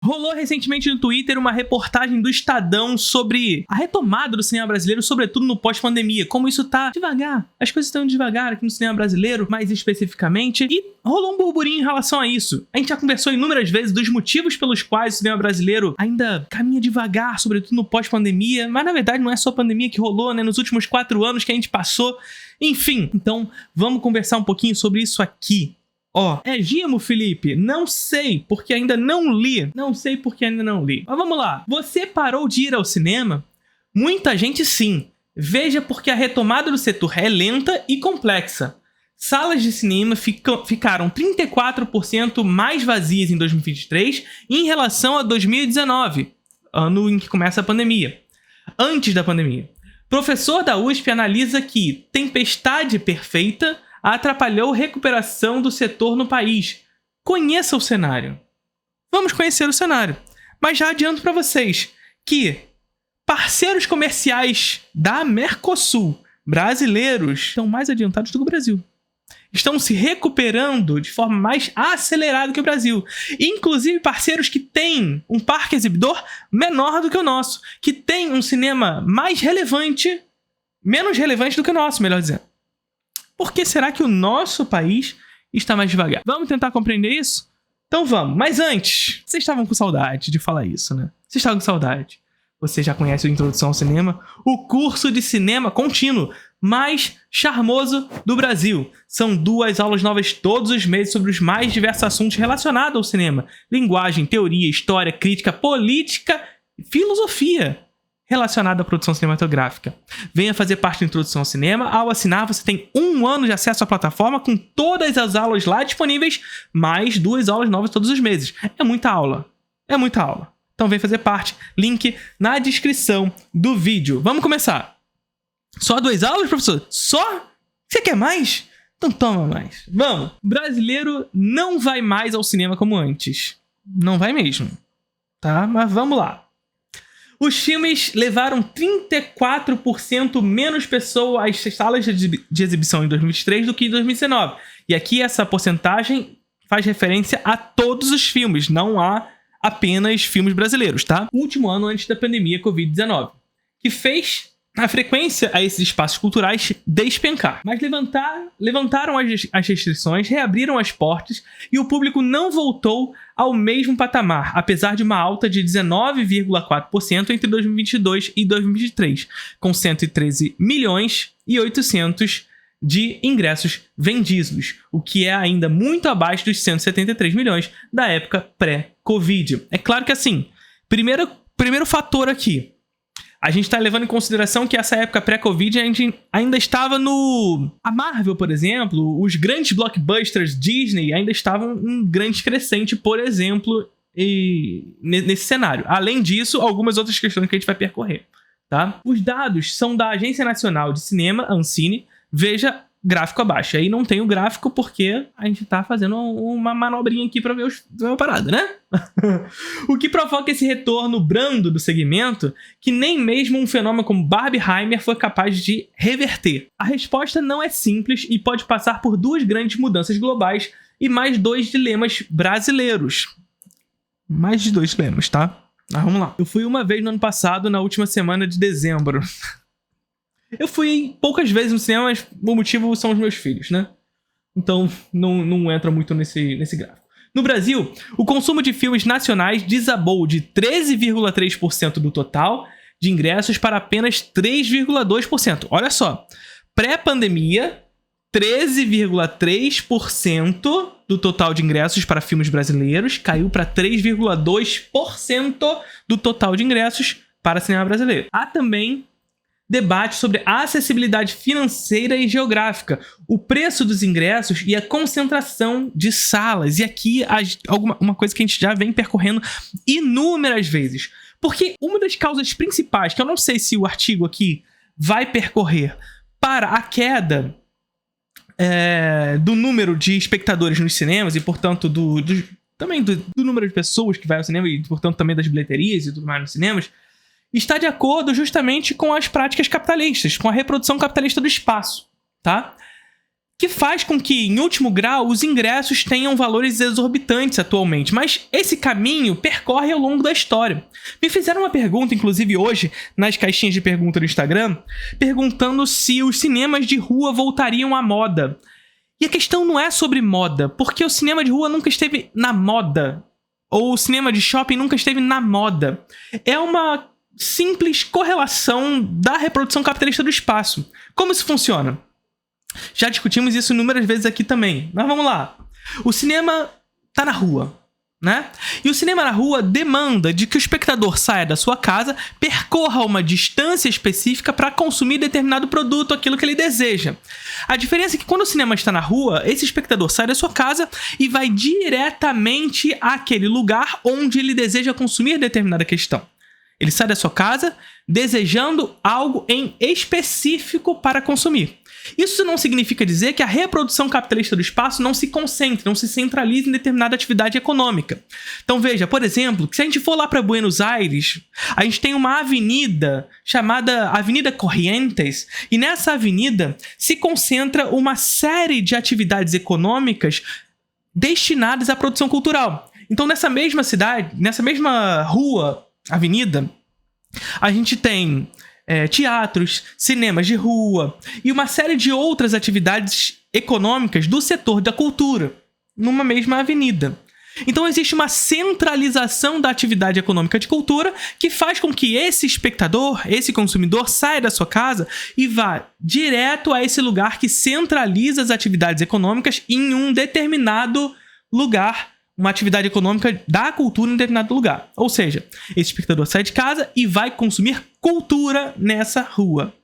Rolou recentemente no Twitter uma reportagem do Estadão sobre a retomada do cinema brasileiro, sobretudo no pós-pandemia, como isso tá devagar, as coisas estão devagar aqui no cinema brasileiro, mais especificamente, e rolou um burburinho em relação a isso. A gente já conversou inúmeras vezes dos motivos pelos quais o cinema brasileiro ainda caminha devagar, sobretudo no pós-pandemia, mas na verdade não é só a pandemia que rolou, né, nos últimos 4 anos que a gente passou, enfim. Então, vamos conversar um pouquinho sobre isso aqui. É Gimo, Felipe? Não sei, porque ainda não li. Mas vamos lá. Você parou de ir ao cinema? Muita gente sim. Veja porque a retomada do setor é lenta e complexa. Salas de cinema ficaram 34% mais vazias em 2023 em relação a 2019, ano em que começa a pandemia. Antes da pandemia. Professor da USP analisa que tempestade perfeita atrapalhou a recuperação do setor no país. Conheça o cenário. Vamos conhecer o cenário. Mas já adianto para vocês que parceiros comerciais da Mercosul brasileiros estão mais adiantados do que o Brasil. Estão se recuperando de forma mais acelerada que o Brasil. Inclusive parceiros que têm um parque exibidor menor do que o nosso. Que tem um cinema mais relevante, menos relevante do que o nosso, melhor dizendo. Por que será que o nosso país está mais devagar? Vamos tentar compreender isso? Então vamos. Mas antes, vocês estavam com saudade de falar isso, né? Vocês estavam com saudade. Você já conhece o Introdução ao Cinema? O curso de cinema contínuo mais charmoso do Brasil. São 2 aulas novas todos os meses sobre os mais diversos assuntos relacionados ao cinema. Linguagem, teoria, história, crítica, política e filosofia relacionada à produção cinematográfica. Venha fazer parte da Introdução ao Cinema. Ao assinar, você tem 1 ano de acesso à plataforma com todas as aulas lá disponíveis, mais 2 aulas novas todos os meses. É muita aula. É muita aula. Então vem fazer parte. Link na descrição do vídeo. Vamos começar. Só 2 aulas, professor? Só? Você quer mais? Então toma mais. Vamos. Brasileiro não vai mais ao cinema como antes. Não vai mesmo. Tá? Mas vamos lá. Os filmes levaram 34% menos pessoas às salas de exibição em 2023 do que em 2019. E aqui essa porcentagem faz referência a todos os filmes, não a apenas filmes brasileiros, tá? O último ano antes da pandemia Covid-19, que fez a frequência a esses espaços culturais despencar. Mas levantaram as restrições, reabriram as portas e o público não voltou ao mesmo patamar, apesar de uma alta de 19,4% entre 2022 e 2023, com 113 milhões e 800 de ingressos vendidos, o que é ainda muito abaixo dos 173 milhões da época pré-Covid. É claro que assim, primeiro fator aqui, a gente está levando em consideração que essa época pré-Covid a gente ainda estava no... A Marvel, por exemplo, os grandes blockbusters Disney ainda estavam em grande crescente, por exemplo, nesse cenário. Além disso, algumas outras questões que a gente vai percorrer, tá? Os dados são da Agência Nacional de Cinema, Ancine. Veja gráfico abaixo. Aí não tem o gráfico porque a gente tá fazendo uma manobrinha aqui pra ver a parada, né? O que provoca esse retorno brando do segmento que nem mesmo um fenômeno como Barbenheimer foi capaz de reverter. A resposta não é simples e pode passar por 2 grandes mudanças globais e mais 2 dilemas brasileiros. Mais de 2 dilemas, tá? Mas vamos lá. Eu fui uma vez no ano passado, na última semana de dezembro. Eu fui poucas vezes no cinema, mas o motivo são os meus filhos, né? Então não entra muito nesse gráfico. No Brasil, o consumo de filmes nacionais desabou de 13,3% do total de ingressos para apenas 3,2%. Olha só, pré-pandemia, 13,3% do total de ingressos para filmes brasileiros caiu para 3,2% do total de ingressos para cinema brasileiro. Há também debate sobre a acessibilidade financeira e geográfica, o preço dos ingressos e a concentração de salas. E aqui uma coisa que a gente já vem percorrendo inúmeras vezes. Porque uma das causas principais, que eu não sei se o artigo aqui vai percorrer, para a queda do número de espectadores nos cinemas e, portanto, também do número de pessoas que vai ao cinema e, portanto, também das bilheterias e tudo mais nos cinemas, está de acordo justamente com as práticas capitalistas, com a reprodução capitalista do espaço, tá? que faz com que, em último grau, os ingressos tenham valores exorbitantes atualmente. Mas esse caminho percorre ao longo da história. Me fizeram uma pergunta, inclusive hoje, nas caixinhas de pergunta do Instagram, perguntando se os cinemas de rua voltariam à moda. E a questão não é sobre moda, porque o cinema de rua nunca esteve na moda. Ou o cinema de shopping nunca esteve na moda. É uma simples correlação da reprodução capitalista do espaço. Como isso funciona? Já discutimos isso inúmeras vezes aqui também. Mas vamos lá. O cinema tá na rua, né? E o cinema na rua demanda de que o espectador saia da sua casa, percorra uma distância específica para consumir determinado produto, aquilo que ele deseja. A diferença é que quando o cinema está na rua, esse espectador sai da sua casa e vai diretamente àquele lugar onde ele deseja consumir determinada questão. Ele sai da sua casa desejando algo em específico para consumir. Isso não significa dizer que a reprodução capitalista do espaço não se concentre, não se centralize em determinada atividade econômica. Então veja, por exemplo, que se a gente for lá para Buenos Aires, a gente tem uma avenida chamada Avenida Corrientes, e nessa avenida se concentra uma série de atividades econômicas destinadas à produção cultural. Então nessa mesma cidade, nessa mesma rua, avenida, a gente tem teatros, cinemas de rua e uma série de outras atividades econômicas do setor da cultura, numa mesma avenida. Então existe uma centralização da atividade econômica de cultura que faz com que esse espectador, esse consumidor, saia da sua casa e vá direto a esse lugar que centraliza as atividades econômicas em um determinado lugar, uma atividade econômica da cultura em determinado lugar. Ou seja, esse espectador sai de casa e vai consumir cultura nessa rua.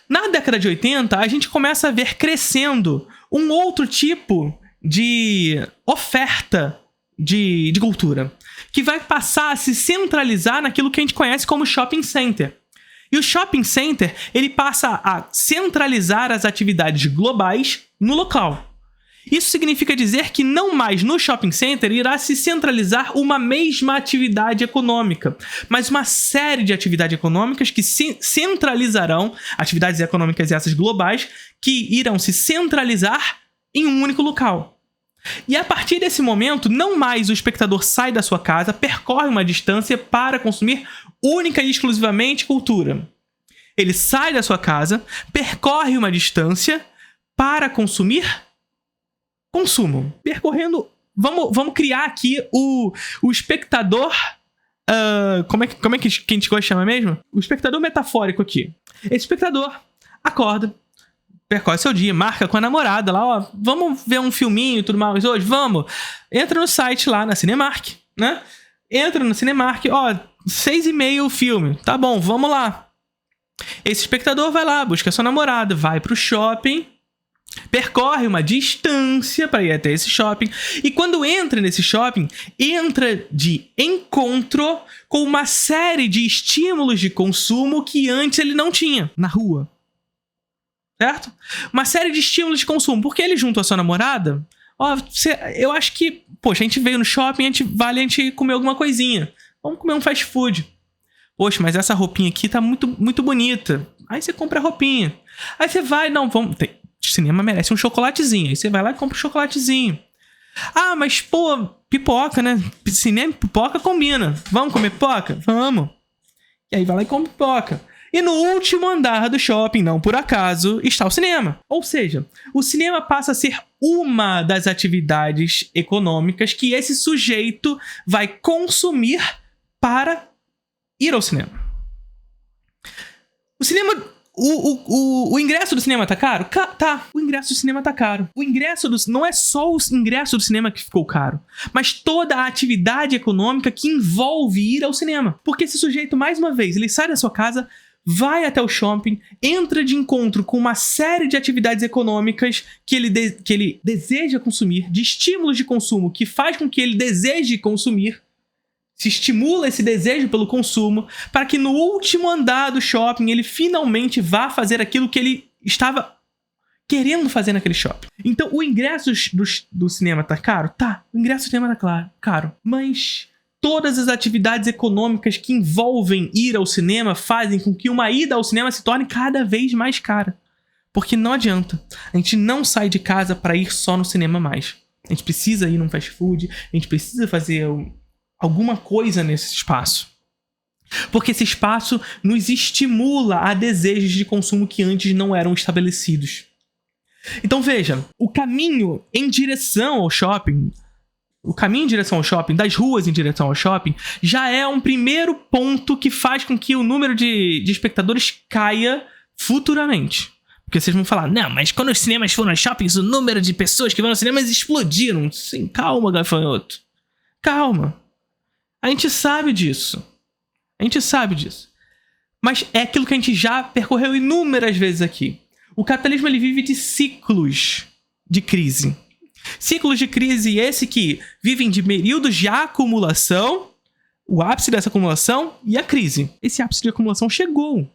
Na década de 80, a gente começa a ver crescendo um outro tipo de oferta de cultura, que vai passar a se centralizar naquilo que a gente conhece como shopping center. E o shopping center, ele passa a centralizar as atividades globais no local. Isso significa dizer que não mais no shopping center irá se centralizar uma mesma atividade econômica, mas uma série de atividades econômicas que se centralizarão, atividades econômicas essas globais, que irão se centralizar em um único local. E a partir desse momento, não mais o espectador sai da sua casa, percorre uma distância para consumir única e exclusivamente cultura. Ele sai da sua casa, percorre uma distância para consumir consumo. Percorrendo... Vamos criar aqui o espectador... como é que a gente gosta de chamar mesmo? O espectador metafórico aqui. Esse espectador acorda, percorre seu dia, marca com a namorada lá, ó, vamos ver um filminho e tudo mais hoje? Vamos! Entra no site lá, na Cinemark, né? Entra no Cinemark, ó, 6h30 o filme. Tá bom, vamos lá. Esse espectador vai lá, busca sua namorada, vai pro shopping, percorre uma distância para ir até esse shopping, e quando entra nesse shopping, entra de encontro com uma série de estímulos de consumo que antes ele não tinha na rua. Certo? Uma série de estímulos de consumo, porque ele junto à sua namorada, ó, eu acho que, poxa, a gente veio no shopping, a gente comer alguma coisinha. Vamos comer um fast food. Poxa, mas essa roupinha aqui tá muito, muito bonita. Aí você compra a roupinha. Aí você vai, não, vamos... cinema merece um chocolatezinho. Aí você vai lá e compra um chocolatezinho. Ah, mas pô, pipoca, né? Cinema e pipoca combina. Vamos comer pipoca? Vamos. E aí vai lá e compra pipoca. E no último andar do shopping, não por acaso, está o cinema. Ou seja, o cinema passa a ser uma das atividades econômicas que esse sujeito vai consumir para ir ao cinema. O cinema... O ingresso do cinema tá caro? Tá. O ingresso do cinema tá caro. Não é só o ingresso do cinema que ficou caro, mas toda a atividade econômica que envolve ir ao cinema. Porque esse sujeito, mais uma vez, ele sai da sua casa, vai até o shopping, entra de encontro com uma série de atividades econômicas que ele deseja consumir, de estímulos de consumo que faz com que ele deseje consumir, se estimula esse desejo pelo consumo, para que no último andar do shopping ele finalmente vá fazer aquilo que ele estava querendo fazer naquele shopping. Então, o ingresso do cinema tá caro? Tá. O ingresso do cinema tá caro. Mas todas as atividades econômicas que envolvem ir ao cinema fazem com que uma ida ao cinema se torne cada vez mais cara. Porque não adianta. A gente não sai de casa para ir só no cinema mais. A gente precisa ir num fast food, a gente precisa fazer alguma coisa nesse espaço. Porque esse espaço nos estimula a desejos de consumo que antes não eram estabelecidos. Então veja, o caminho em direção ao shopping, das ruas em direção ao shopping, já é um primeiro ponto que faz com que o número de espectadores caia futuramente. Porque vocês vão falar, não, mas quando os cinemas foram aos shoppings, o número de pessoas que vão aos cinemas explodiram. Sim, calma, gafanhoto. Calma. A gente sabe disso. Mas é aquilo que a gente já percorreu inúmeras vezes aqui. O capitalismo ele vive de ciclos de crise. Ciclos de crise esse que vivem de períodos de acumulação, o ápice dessa acumulação e a crise. Esse ápice de acumulação chegou.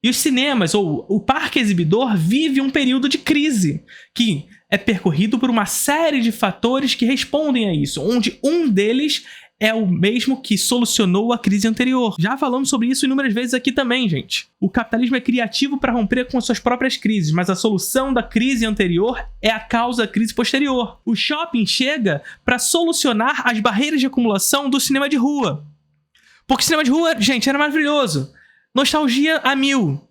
E os cinemas, ou o parque exibidor, vive um período de crise, que é percorrido por uma série de fatores que respondem a isso, onde um deles é o mesmo que solucionou a crise anterior. Já falamos sobre isso inúmeras vezes aqui também, gente. O capitalismo é criativo para romper com as suas próprias crises, mas a solução da crise anterior é a causa da crise posterior. O shopping chega para solucionar as barreiras de acumulação do cinema de rua. Porque o cinema de rua, gente, era maravilhoso. Nostalgia a mil.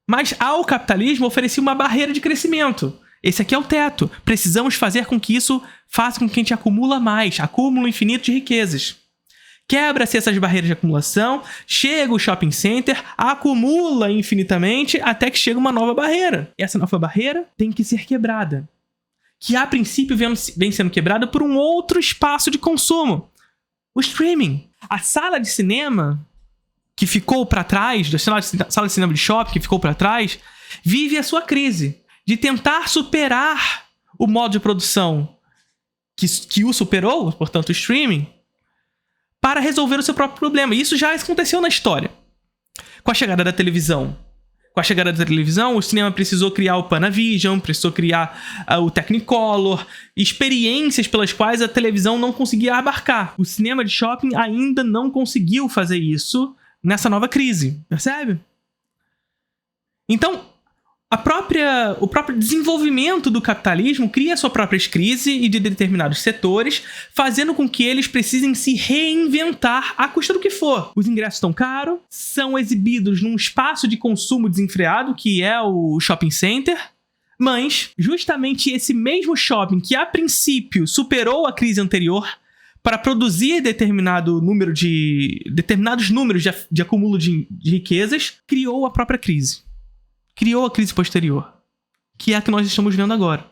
Mas ao capitalismo oferecia uma barreira de crescimento. Esse aqui é o teto. Precisamos fazer com que isso faça com que a gente acumula mais. Acúmulo infinito de riquezas. Quebra-se essas barreiras de acumulação, chega o shopping center, acumula infinitamente até que chega uma nova barreira. E essa nova barreira tem que ser quebrada. Que a princípio vem sendo quebrada por um outro espaço de consumo. O streaming. A sala de cinema que ficou para trás, da sala de cinema de shopping que ficou para trás, vive a sua crise de tentar superar o modo de produção que o superou, portanto o streaming, para resolver o seu próprio problema. E isso já aconteceu na história. Com a chegada da televisão. O cinema precisou criar o Panavision, precisou criar o Technicolor, experiências pelas quais a televisão não conseguia abarcar. O cinema de shopping ainda não conseguiu fazer isso nessa nova crise, percebe? Então, o próprio desenvolvimento do capitalismo cria sua própria crise e de determinados setores, fazendo com que eles precisem se reinventar à custa do que for. Os ingressos estão caros, são exibidos num espaço de consumo desenfreado, que é o shopping center, mas justamente esse mesmo shopping que a princípio superou a crise anterior para produzir determinados números de acúmulo de riquezas, criou a própria crise. Criou a crise posterior, que é a que nós estamos vendo agora.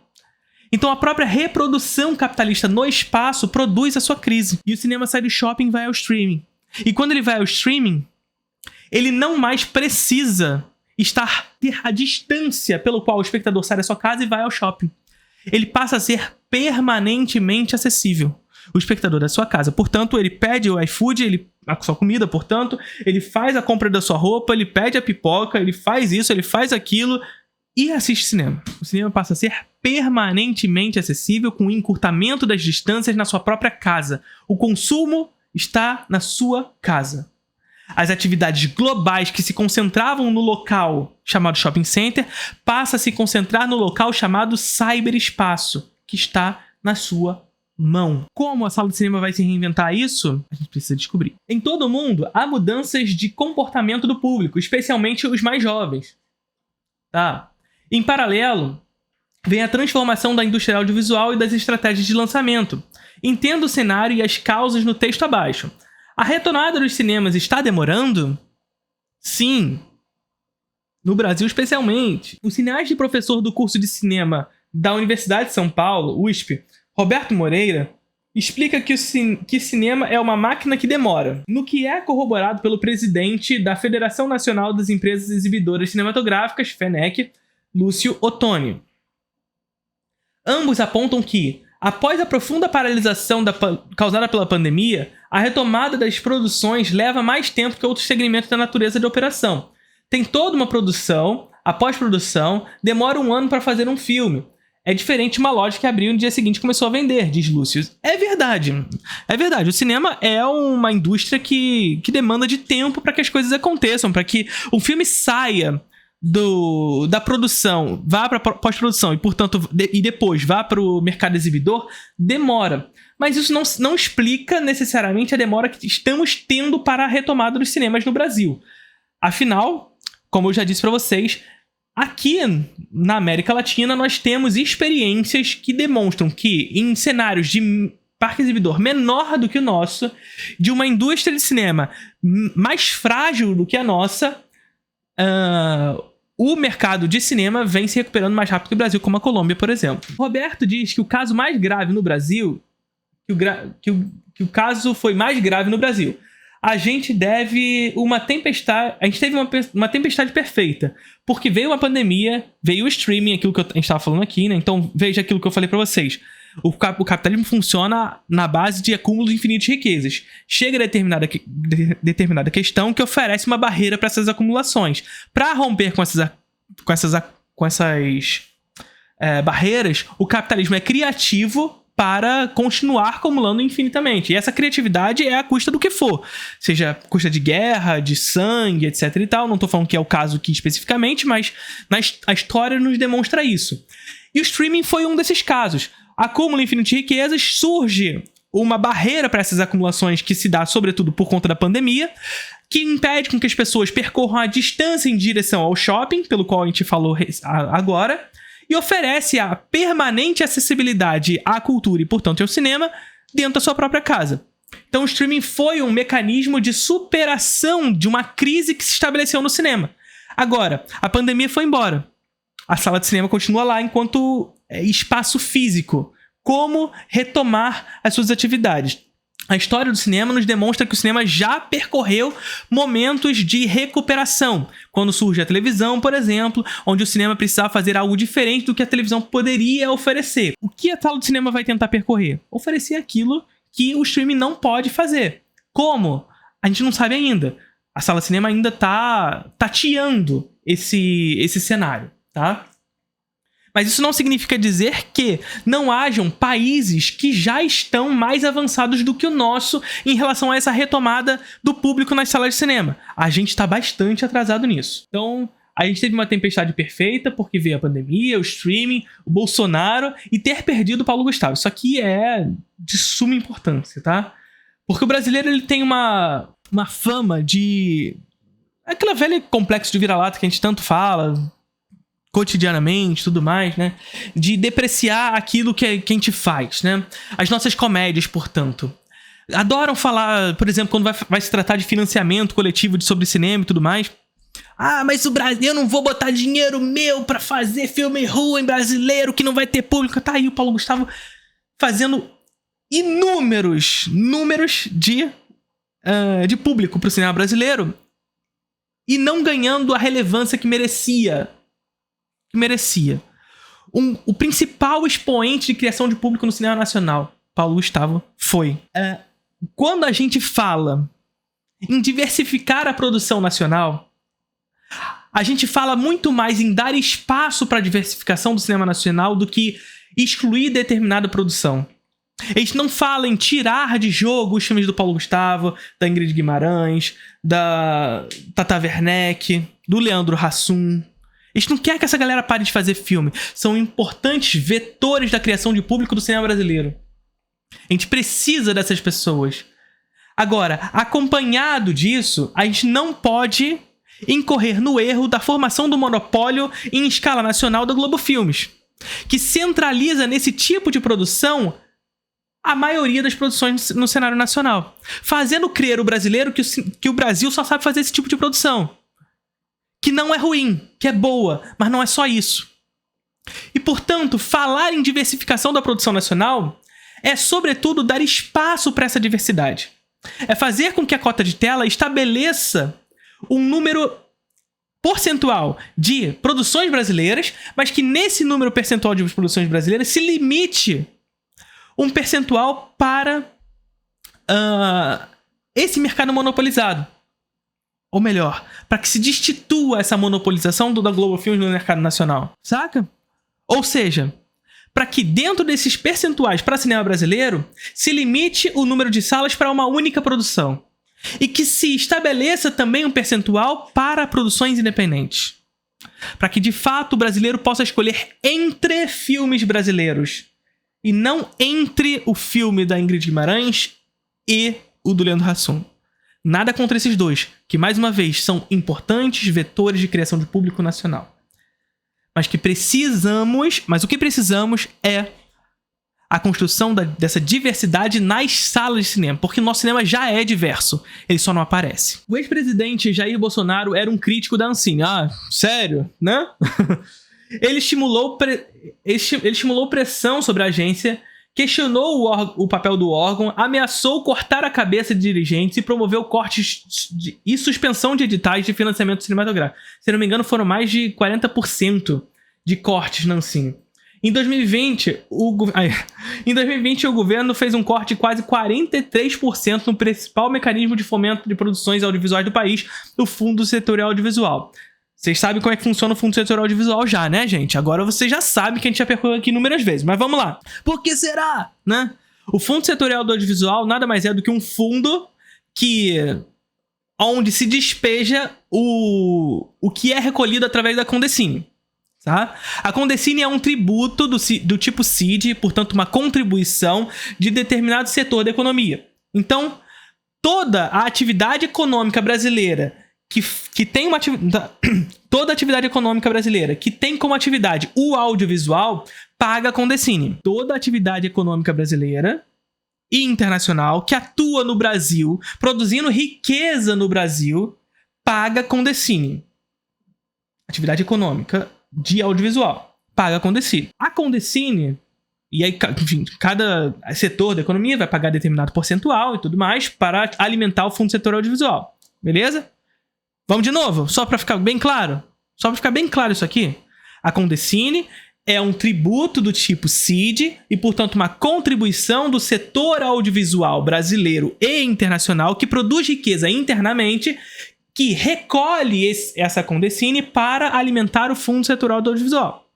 Então a própria reprodução capitalista no espaço produz a sua crise. E o cinema sai do shopping e vai ao streaming. E quando ele vai ao streaming, ele não mais precisa ter a distância pelo qual o espectador sai da sua casa e vai ao shopping. Ele passa a ser permanentemente acessível. O espectador da sua casa. Portanto, ele pede o iFood, a sua comida, portanto, ele faz a compra da sua roupa, ele pede a pipoca, ele faz isso, ele faz aquilo e assiste cinema. O cinema passa a ser permanentemente acessível com o encurtamento das distâncias na sua própria casa. O consumo está na sua casa. As atividades globais que se concentravam no local chamado shopping center passam a se concentrar no local chamado cyberespaço, que está na sua mão. Como a sala de cinema vai se reinventar isso? A gente precisa descobrir. Em todo o mundo, há mudanças de comportamento do público, especialmente os mais jovens. Tá? Em paralelo, vem a transformação da indústria audiovisual e das estratégias de lançamento. Entenda o cenário e as causas no texto abaixo. A retomada dos cinemas está demorando? Sim. No Brasil, especialmente. O cineasta e professor do curso de cinema da Universidade de São Paulo, USP, Roberto Moreira, explica que cinema é uma máquina que demora, no que é corroborado pelo presidente da Federação Nacional das Empresas Exibidoras Cinematográficas, FENEC, Lúcio Ottoni. Ambos apontam que, após a profunda paralisação causada pela pandemia, a retomada das produções leva mais tempo que outros segmentos da natureza de operação. Tem toda uma produção, a pós-produção demora 1 ano para fazer um filme. É diferente de uma loja que abriu no dia seguinte e começou a vender, diz Lúcio. É verdade. O cinema é uma indústria que demanda de tempo para que as coisas aconteçam, para que um filme saia da produção vá para pós-produção e, portanto, e depois vá para o mercado exibidor, demora. Mas isso não explica necessariamente a demora que estamos tendo para a retomada dos cinemas no Brasil. Afinal, como eu já disse para vocês, aqui na América Latina nós temos experiências que demonstram que em cenários de parque exibidor menor do que o nosso, de uma indústria de cinema mais frágil do que a nossa, o mercado de cinema vem se recuperando mais rápido que o Brasil, como a Colômbia, por exemplo. Roberto diz que o caso mais grave no Brasil, que o caso foi mais grave no Brasil. A gente teve uma tempestade perfeita, porque veio uma pandemia, veio o streaming, aquilo que a gente estava falando aqui, né? Então veja aquilo que eu falei para vocês. O capitalismo funciona na base de acúmulo infinitos de riquezas. Chega a determinada questão que oferece uma barreira para essas acumulações. Para romper com essas barreiras, o capitalismo é criativo para continuar acumulando infinitamente. E essa criatividade é à custa do que for. Seja à custa de guerra, de sangue, etc e tal. Não estou falando que é o caso aqui especificamente, mas a história nos demonstra isso. E o streaming foi um desses casos. Acúmulo infinito de riquezas, surge uma barreira para essas acumulações que se dá, sobretudo, por conta da pandemia, que impede com que as pessoas percorram a distância em direção ao shopping, pelo qual a gente falou agora, e oferece a permanente acessibilidade à cultura e, portanto, ao cinema dentro da sua própria casa. Então, o streaming foi um mecanismo de superação de uma crise que se estabeleceu no cinema. Agora, a pandemia foi embora. A sala de cinema continua lá enquanto espaço físico. Como retomar as suas atividades? A história do cinema nos demonstra que o cinema já percorreu momentos de recuperação. Quando surge a televisão, por exemplo, onde o cinema precisava fazer algo diferente do que a televisão poderia oferecer. O que a sala de cinema vai tentar percorrer? Oferecer aquilo que o streaming não pode fazer. Como? A gente não sabe ainda. A sala de cinema ainda está tateando esse cenário, tá? Mas isso não significa dizer que não hajam países que já estão mais avançados do que o nosso em relação a essa retomada do público nas salas de cinema. A gente está bastante atrasado nisso. Então, a gente teve uma tempestade perfeita porque veio a pandemia, o streaming, o Bolsonaro e ter perdido o Paulo Gustavo. Isso aqui é de suma importância, tá? Porque o brasileiro ele tem uma fama de... aquela velha complexo de vira-lata que a gente tanto fala... cotidianamente, tudo mais, né? De depreciar aquilo que a gente faz, né? As nossas comédias, portanto. Adoram falar, por exemplo, quando vai se tratar de financiamento coletivo sobre cinema e tudo mais. Ah, mas o Brasil, eu não vou botar dinheiro meu pra fazer filme ruim brasileiro que não vai ter público. Tá aí o Paulo Gustavo fazendo inúmeros números de público pro cinema brasileiro e não ganhando a relevância que merecia. O principal expoente de criação de público no cinema nacional, Paulo Gustavo, foi. Quando a gente fala em diversificar a produção nacional, a gente fala muito mais em dar espaço para a diversificação do cinema nacional do que excluir determinada produção. A gente não fala em tirar de jogo os filmes do Paulo Gustavo, da Ingrid Guimarães, da Tata Werneck, do Leandro Hassum. A gente não quer que essa galera pare de fazer filme. São importantes vetores da criação de público do cinema brasileiro. A gente precisa dessas pessoas. Agora, acompanhado disso, a gente não pode incorrer no erro da formação do monopólio em escala nacional da Globo Filmes, que centraliza nesse tipo de produção a maioria das produções no cenário nacional, fazendo crer o brasileiro que o Brasil só sabe fazer esse tipo de produção. Que não é ruim, que é boa, mas não é só isso. E, portanto, falar em diversificação da produção nacional é, sobretudo, dar espaço para essa diversidade. É fazer com que a cota de tela estabeleça um número percentual de produções brasileiras, mas que nesse número percentual de produções brasileiras se limite um percentual para esse mercado monopolizado. Ou melhor, para que se destitua essa monopolização da Globo Filmes no mercado nacional. Saca? Ou seja, para que dentro desses percentuais para cinema brasileiro se limite o número de salas para uma única produção. E que se estabeleça também um percentual para produções independentes. Para que, de fato, o brasileiro possa escolher entre filmes brasileiros e não entre o filme da Ingrid Guimarães e o do Leandro Hassum. Nada contra esses dois, que, mais uma vez, são importantes vetores de criação de público nacional. Mas o que precisamos é a construção dessa diversidade nas salas de cinema, porque o nosso cinema já é diverso, ele só não aparece. O ex-presidente Jair Bolsonaro era um crítico da Ancine. Ah, sério, né? Ele estimulou pressão sobre a agência, questionou o papel do órgão, ameaçou cortar a cabeça de dirigentes e promoveu cortes e suspensão de editais de financiamento cinematográfico. Se não me engano, foram mais de 40% de cortes na Ancine. Em 2020, o governo fez um corte de quase 43% no principal mecanismo de fomento de produções audiovisuais do país, o Fundo Setorial Audiovisual. Vocês sabem como é que funciona o Fundo Setorial Audiovisual já, né, gente? Agora vocês já sabem que a gente já percorreu aqui inúmeras vezes, mas vamos lá. Por que será, né? O Fundo Setorial do Audiovisual nada mais é do que um fundo onde se despeja o que é recolhido através da Condecine. Tá? A Condecine é um tributo do tipo CID, portanto uma contribuição de determinado setor da economia. Então, toda a atividade econômica brasileira que tem toda a atividade econômica brasileira que tem como atividade o audiovisual paga a Condecine. Toda a atividade econômica brasileira e internacional que atua no Brasil, produzindo riqueza no Brasil, paga a Condecine. Atividade econômica de audiovisual paga a Condecine. A Condecine, e aí, enfim, cada setor da economia vai pagar determinado percentual e tudo mais para alimentar o Fundo Setorial Audiovisual. Beleza? Vamos de novo? Só para ficar bem claro? Só para ficar bem claro isso aqui? A Condecine é um tributo do tipo CID e, portanto, uma contribuição do setor audiovisual brasileiro e internacional que produz riqueza internamente, que recolhe essa Condecine para alimentar o Fundo Setorial do Audiovisual.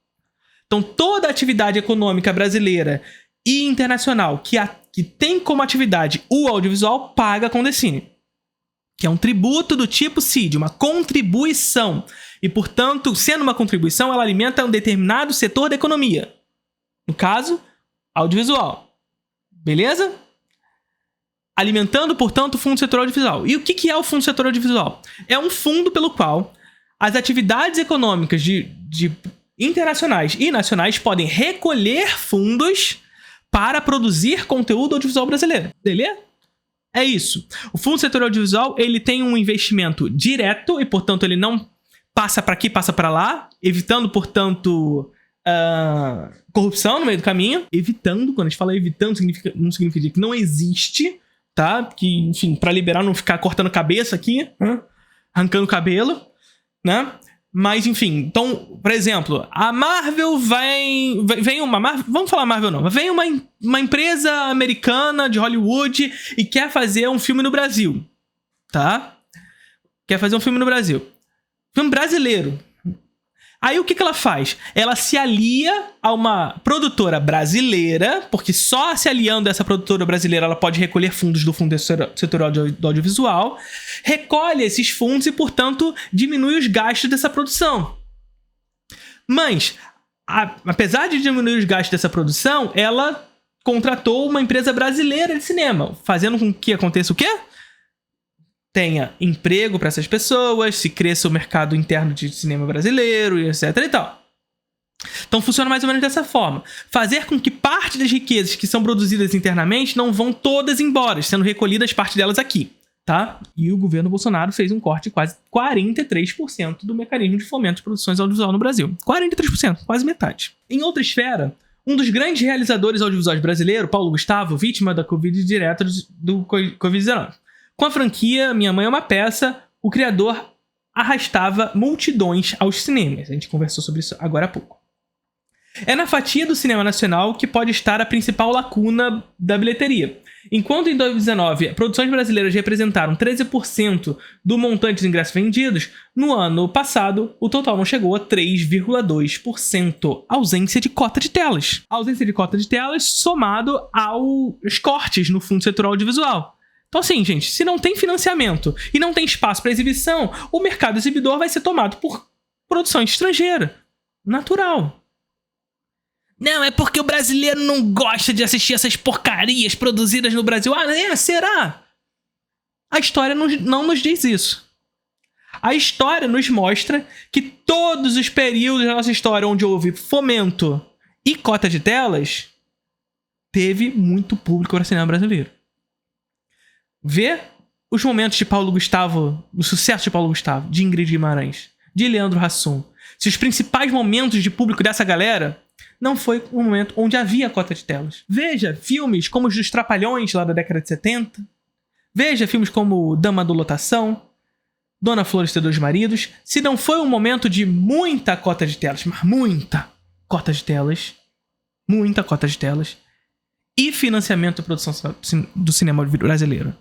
Então, toda a atividade econômica brasileira e internacional que tem como atividade o audiovisual paga a Condecine, que é um tributo do tipo CID, uma contribuição. E, portanto, sendo uma contribuição, ela alimenta um determinado setor da economia. No caso, audiovisual. Beleza? Alimentando, portanto, o Fundo Setorial Audiovisual. E o que é o Fundo Setorial Audiovisual? É um fundo pelo qual as atividades econômicas de internacionais e nacionais podem recolher fundos para produzir conteúdo audiovisual brasileiro. Beleza? É isso. O Fundo Setorial Audiovisual, ele tem um investimento direto e, portanto, ele não passa para aqui, passa para lá, evitando, portanto, corrupção no meio do caminho. Evitando, quando a gente fala evitando, não significa que não existe, tá? Que, enfim, para liberar não ficar cortando cabeça aqui, arrancando cabelo, né? Mas, enfim, então, por exemplo, a Marvel vem uma... Vamos falar Marvel não. Vem uma empresa americana de Hollywood e quer fazer um filme no Brasil, tá? Quer fazer um filme no Brasil. Filme brasileiro. Aí o que ela faz? Ela se alia a uma produtora brasileira, porque só se aliando a essa produtora brasileira ela pode recolher fundos do Fundo Setorial do Audiovisual, recolhe esses fundos e, portanto, diminui os gastos dessa produção. Mas, apesar de diminuir os gastos dessa produção, ela contratou uma empresa brasileira de cinema, fazendo com que aconteça o quê? Tenha emprego para essas pessoas, se cresça o mercado interno de cinema brasileiro, e etc e tal. Então funciona mais ou menos dessa forma. Fazer com que parte das riquezas que são produzidas internamente não vão todas embora, sendo recolhidas parte delas aqui, tá? E o governo Bolsonaro fez um corte de quase 43% do mecanismo de fomento de produções audiovisual no Brasil. 43%, quase metade. Em outra esfera, um dos grandes realizadores audiovisuais brasileiros, Paulo Gustavo, vítima da Covid direta do Covid-19. Com a franquia Minha Mãe é uma Peça, o criador arrastava multidões aos cinemas. A gente conversou sobre isso agora há pouco. É na fatia do cinema nacional que pode estar a principal lacuna da bilheteria. Enquanto em 2019 produções brasileiras representaram 13% do montante dos ingressos vendidos, no ano passado o total não chegou a 3,2%. Ausência de cota de telas. Ausência de cota de telas somado aos cortes no Fundo Setorial Audiovisual. Então assim, gente, se não tem financiamento e não tem espaço para exibição, o mercado exibidor vai ser tomado por produção estrangeira. Natural. Não, é porque o brasileiro não gosta de assistir essas porcarias produzidas no Brasil. Ah, será? A história não nos diz isso. A história nos mostra que todos os períodos da nossa história onde houve fomento e cota de telas, teve muito público para o cinema brasileiro. Vê os momentos de Paulo Gustavo, do sucesso de Paulo Gustavo, de Ingrid Guimarães, de Leandro Hassum. Se os principais momentos de público dessa galera não foi um momento onde havia cota de telas. Veja filmes como os dos Trapalhões, lá da década de 70. Veja filmes como Dama do Lotação, Dona Flor e Dois Maridos. Se não foi um momento de muita cota de telas, mas muita cota de telas, e financiamento da produção do cinema brasileiro.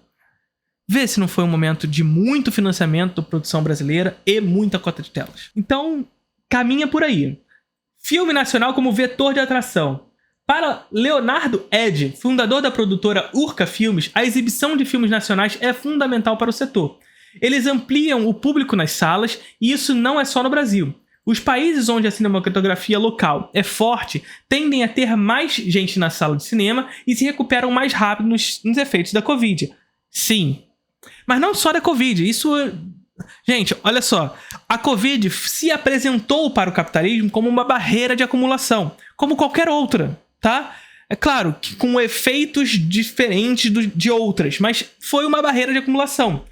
Vê se não foi um momento de muito financiamento da produção brasileira e muita cota de telas. Então, caminha por aí. Filme nacional como vetor de atração. Para Leonardo Ed, fundador da produtora Urca Filmes, a exibição de filmes nacionais é fundamental para o setor. Eles ampliam o público nas salas, e isso não é só no Brasil. Os países onde a cinematografia local é forte tendem a ter mais gente na sala de cinema e se recuperam mais rápido nos efeitos da Covid. Sim. Mas não só da Covid. Gente, olha só. A Covid se apresentou para o capitalismo como uma barreira de acumulação, como qualquer outra, tá? É claro que com efeitos diferentes de outras, mas foi uma barreira de acumulação.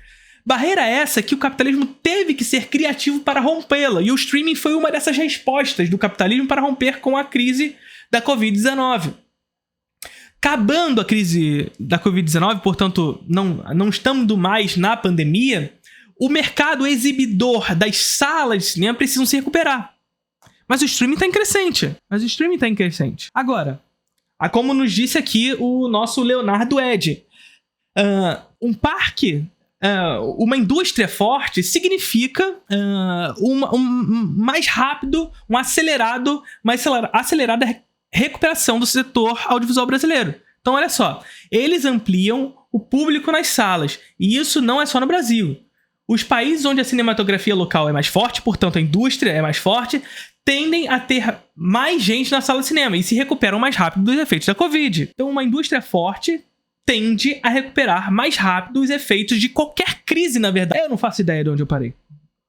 Barreira essa que o capitalismo teve que ser criativo para rompê-la, e o streaming foi uma dessas respostas do capitalismo para romper com a crise da Covid-19. Acabando a crise da Covid-19, portanto, não estando mais na pandemia, o mercado exibidor das salas de cinema precisam se recuperar. Mas o streaming está em crescente. Agora, como nos disse aqui o nosso Leonardo Ed, um parque... uma indústria forte significa mais rápido, uma acelerada recuperação do setor audiovisual brasileiro. Então, olha só, eles ampliam o público nas salas, e isso não é só no Brasil. Os países onde a cinematografia local é mais forte, portanto a indústria é mais forte, tendem a ter mais gente na sala de cinema e se recuperam mais rápido dos efeitos da Covid. Então, uma indústria forte tende a recuperar mais rápido os efeitos de qualquer crise, na verdade. Eu não faço ideia de onde eu parei.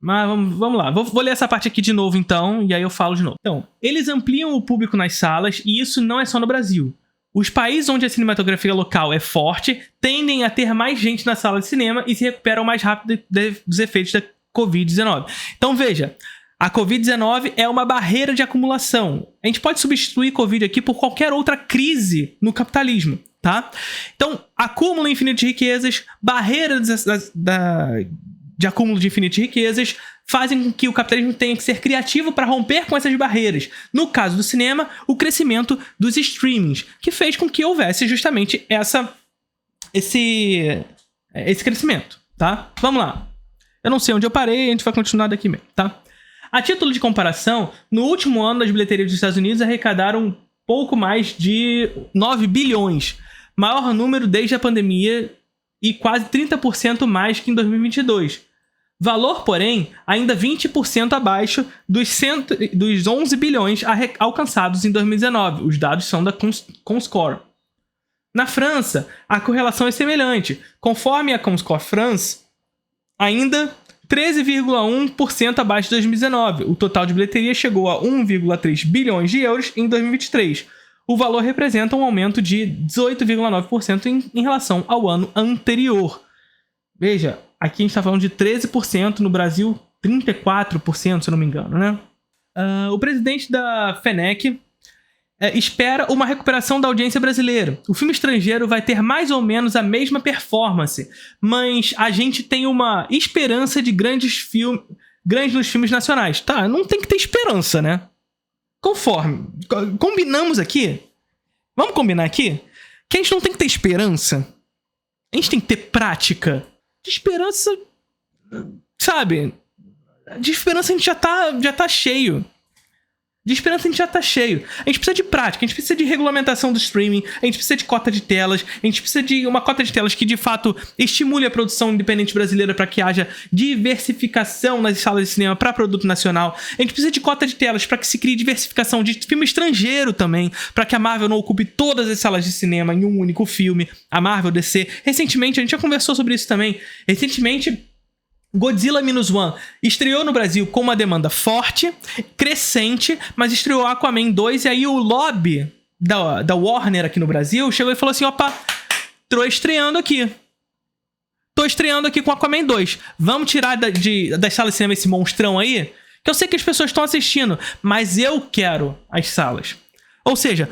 Mas vamos lá. Vou ler essa parte aqui de novo, então, e aí eu falo de novo. Então, eles ampliam o público nas salas, e isso não é só no Brasil. Os países onde a cinematografia local é forte tendem a ter mais gente na sala de cinema e se recuperam mais rápido dos efeitos da Covid-19. Então, veja, a Covid-19 é uma barreira de acumulação. A gente pode substituir Covid aqui por qualquer outra crise no capitalismo, tá? Então, acúmulo infinito de riquezas, barreiras de acúmulo de infinitas riquezas fazem com que o capitalismo tenha que ser criativo para romper com essas barreiras. No caso do cinema, o crescimento dos streamings, que fez com que houvesse justamente esse crescimento, tá? Vamos lá. Eu não sei onde eu parei, a gente vai continuar daqui mesmo, tá? A título de comparação, no último ano, as bilheterias dos Estados Unidos arrecadaram pouco mais de 9 bilhões, maior número desde a pandemia e quase 30% mais que em 2022. Valor, porém, ainda 20% abaixo dos 11 bilhões alcançados em 2019. Os dados são da Comscore. Na França, a correlação é semelhante. Conforme a Comscore France, ainda 13,1% abaixo de 2019. O total de bilheteria chegou a 1,3 bilhões de euros em 2023. O valor representa um aumento de 18,9% em relação ao ano anterior. Veja, aqui a gente está falando de 13%, no Brasil 34%, se eu não me engano, né? O presidente da FENEC espera uma recuperação da audiência brasileira. O filme estrangeiro vai ter mais ou menos a mesma performance, mas a gente tem uma esperança de grandes nos filmes nacionais. Tá, não tem que ter esperança, né? Combinamos aqui? Vamos combinar aqui? Que a gente não tem que ter esperança. A gente tem que ter prática. De esperança, sabe? De esperança a gente já tá cheio. De esperança a gente já tá cheio. A gente precisa de prática, a gente precisa de regulamentação do streaming, a gente precisa de cota de telas, a gente precisa de uma cota de telas que de fato estimule a produção independente brasileira para que haja diversificação nas salas de cinema para produto nacional. A gente precisa de cota de telas para que se crie diversificação de filme estrangeiro também, para que a Marvel não ocupe todas as salas de cinema em um único filme. A Marvel, DC. Recentemente, a gente já conversou sobre isso também. Recentemente, Godzilla Minus One estreou no Brasil com uma demanda forte, crescente, mas estreou Aquaman 2 e aí o lobby da Warner aqui no Brasil chegou e falou assim, opa, tô estreando aqui com Aquaman 2, vamos tirar das salas de cinema esse monstrão aí, que eu sei que as pessoas estão assistindo, mas eu quero as salas. Ou seja,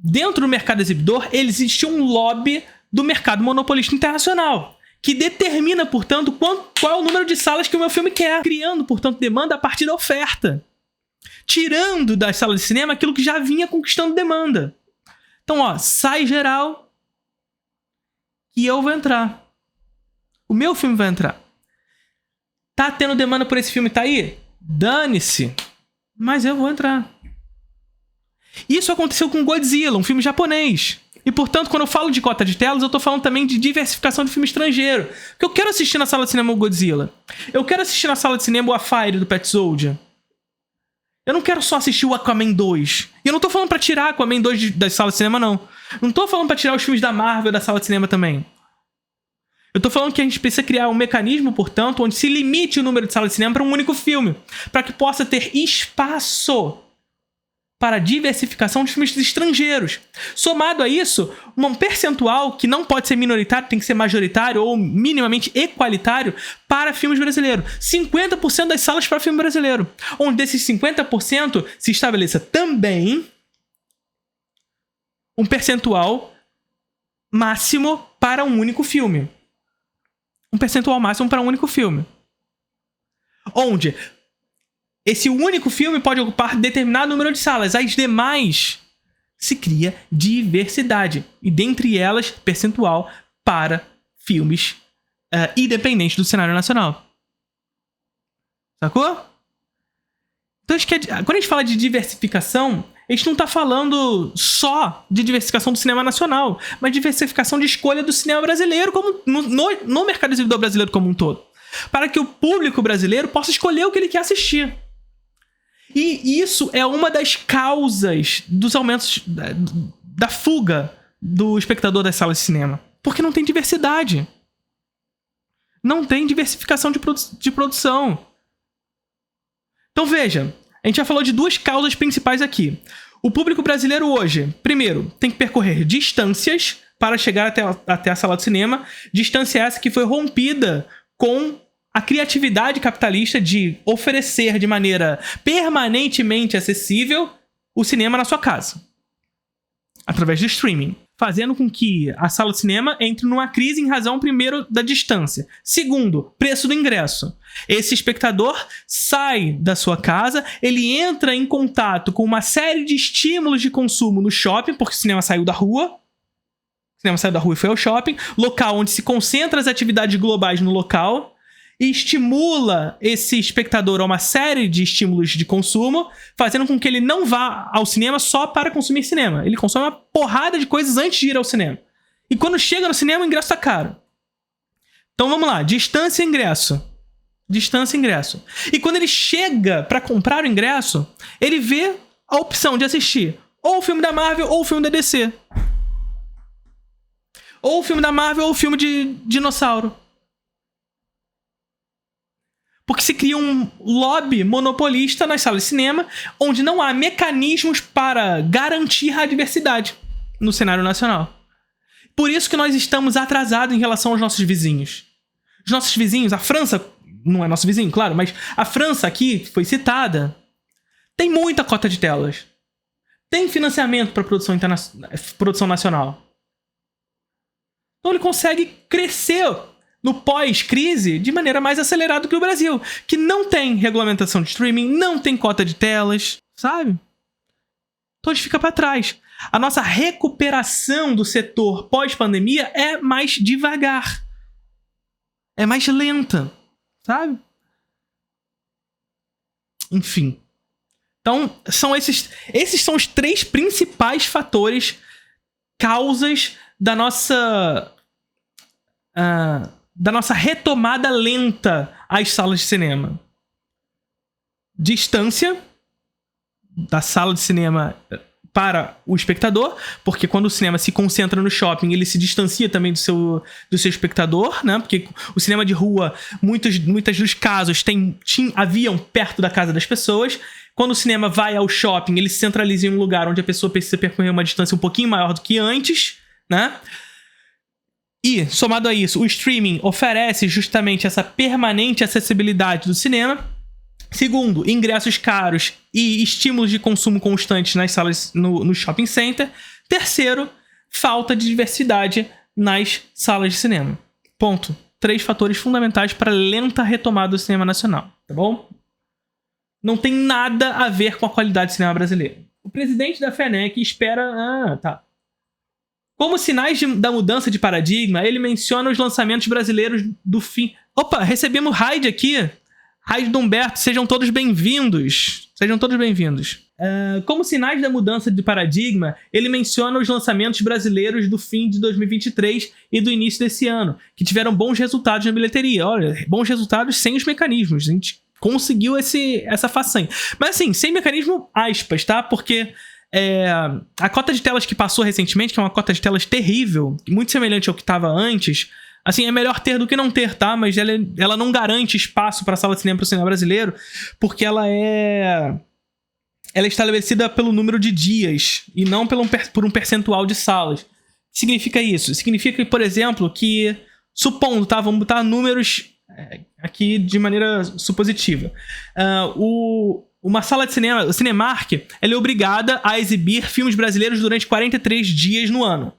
dentro do mercado exibidor, existe um lobby do mercado monopolista internacional, que determina, portanto, qual é o número de salas que o meu filme quer, criando, portanto, demanda a partir da oferta, tirando das salas de cinema aquilo que já vinha conquistando demanda. Então, ó, sai geral e eu vou entrar. O meu filme vai entrar. Tá tendo demanda por esse filme, tá aí? Dane-se. Mas eu vou entrar. Isso aconteceu com Godzilla, um filme japonês. E, portanto, quando eu falo de cota de telas, eu tô falando também de diversificação de filme estrangeiro. Porque eu quero assistir na sala de cinema o Godzilla. Eu quero assistir na sala de cinema o A Fire do Pet Soldier. Eu não quero só assistir o Aquaman 2. E eu não tô falando pra tirar Aquaman 2 da sala de cinema, não. Não tô falando pra tirar os filmes da Marvel da sala de cinema também. Eu tô falando que a gente precisa criar um mecanismo, portanto, onde se limite o número de salas de cinema para um único filme. Para que possa ter espaço para diversificação de filmes estrangeiros. Somado a isso, um percentual que não pode ser minoritário, tem que ser majoritário ou minimamente equalitário para filmes brasileiros. 50% das salas para filme brasileiro. Onde desses 50% se estabeleça também um percentual máximo para um único filme. Um percentual máximo para um único filme. Onde esse único filme pode ocupar determinado número de salas. As demais se cria diversidade. E dentre elas, percentual para filmes independentes do cenário nacional. Sacou? Então, quando a gente fala de diversificação, a gente não está falando só de diversificação do cinema nacional, mas diversificação de escolha do cinema brasileiro como no mercado exibidor brasileiro como um todo. Para que o público brasileiro possa escolher o que ele quer assistir. E isso é uma das causas dos aumentos da fuga do espectador das salas de cinema. Porque não tem diversidade. Não tem diversificação de produção. Então veja, a gente já falou de duas causas principais aqui. O público brasileiro hoje, primeiro, tem que percorrer distâncias para chegar até a sala de cinema. Distância essa que foi rompida com a criatividade capitalista de oferecer de maneira permanentemente acessível o cinema na sua casa. Através do streaming. Fazendo com que a sala de cinema entre numa crise em razão, primeiro, da distância. Segundo, preço do ingresso. Esse espectador sai da sua casa, ele entra em contato com uma série de estímulos de consumo no shopping, porque o cinema saiu da rua. O cinema saiu da rua e foi ao shopping. Local onde se concentram as atividades globais no local. E estimula esse espectador a uma série de estímulos de consumo, fazendo com que ele não vá ao cinema só para consumir cinema. Ele consome uma porrada de coisas antes de ir ao cinema. E quando chega no cinema, o ingresso tá caro. Então vamos lá, distância e ingresso. Distância e ingresso. E quando ele chega para comprar o ingresso, ele vê a opção de assistir ou o filme da Marvel ou o filme da DC. Ou o filme da Marvel ou o filme de dinossauro. Porque se cria um lobby monopolista nas salas de cinema, onde não há mecanismos para garantir a diversidade no cenário nacional. Por isso que nós estamos atrasados em relação aos nossos vizinhos. Os nossos vizinhos, a França, não é nosso vizinho, claro, mas a França aqui foi citada, tem muita cota de telas. Tem financiamento para produção nacional. Então ele consegue crescer no pós-crise de maneira mais acelerada que o Brasil, que não tem regulamentação de streaming, não tem cota de telas, sabe? Então a gente fica para trás. A nossa recuperação do setor pós-pandemia é mais devagar. É mais lenta, sabe? Enfim. Então, esses são os 3 principais fatores, causas da nossa retomada lenta às salas de cinema. Distância da sala de cinema para o espectador, porque quando o cinema se concentra no shopping, ele se distancia também do seu espectador, né? Porque o cinema de rua, muitos dos casos, haviam perto da casa das pessoas. Quando o cinema vai ao shopping, ele se centraliza em um lugar onde a pessoa precisa percorrer uma distância um pouquinho maior do que antes, né? E, somado a isso, o streaming oferece justamente essa permanente acessibilidade do cinema. Segundo, ingressos caros e estímulos de consumo constantes nas salas no shopping center. Terceiro, falta de diversidade nas salas de cinema. Ponto. 3 fatores fundamentais para a lenta retomada do cinema nacional, tá bom? Não tem nada a ver com a qualidade do cinema brasileiro. O presidente da FENEC espera... Como sinais da mudança de paradigma, ele menciona os lançamentos brasileiros do fim... Opa, recebemos raid aqui. Raid do Humberto, sejam todos bem-vindos. Sejam todos bem-vindos. Como sinais da mudança de paradigma, ele menciona os lançamentos brasileiros do fim de 2023 e do início desse ano, que tiveram bons resultados na bilheteria. Olha, bons resultados sem os mecanismos. A gente conseguiu essa façanha. Mas assim, sem mecanismo, aspas, tá? Porque a cota de telas que passou recentemente, que é uma cota de telas terrível, muito semelhante ao que estava antes... Assim, é melhor ter do que não ter, tá? Mas ela não garante espaço para a sala de cinema para o cinema brasileiro, porque ela é estabelecida pelo número de dias e não por um percentual de salas. O que significa isso? Significa, por exemplo, que, supondo, tá? Vamos botar números aqui de maneira supositiva. Uma sala de cinema, o Cinemark, ela é obrigada a exibir filmes brasileiros durante 43 dias no ano.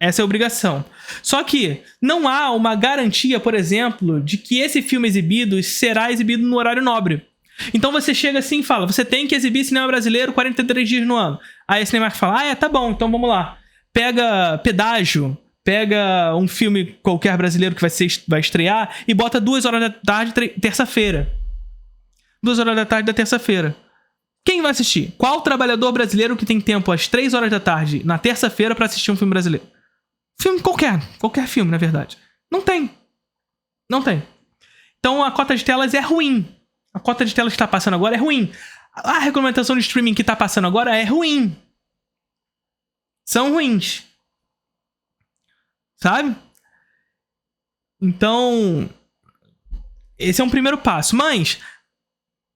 Essa é a obrigação. Só que não há uma garantia, por exemplo, de que esse filme exibido será exibido no horário nobre. Então você chega assim e fala, você tem que exibir cinema brasileiro 43 dias no ano. Aí a Cinemark fala, tá bom, então vamos lá. Pega pedágio, pega um filme qualquer brasileiro que vai estrear e bota 2 horas da tarde, terça-feira. 2 horas da tarde da terça-feira. Quem vai assistir? Qual trabalhador brasileiro que tem tempo às 3 horas da tarde na terça-feira para assistir um filme brasileiro? Filme qualquer filme, na verdade. Não tem. Então a cota de telas é ruim. A cota de telas que está passando agora é ruim. A regulamentação de streaming que está passando agora é ruim. São ruins. Sabe? Então, esse é um primeiro passo. Mas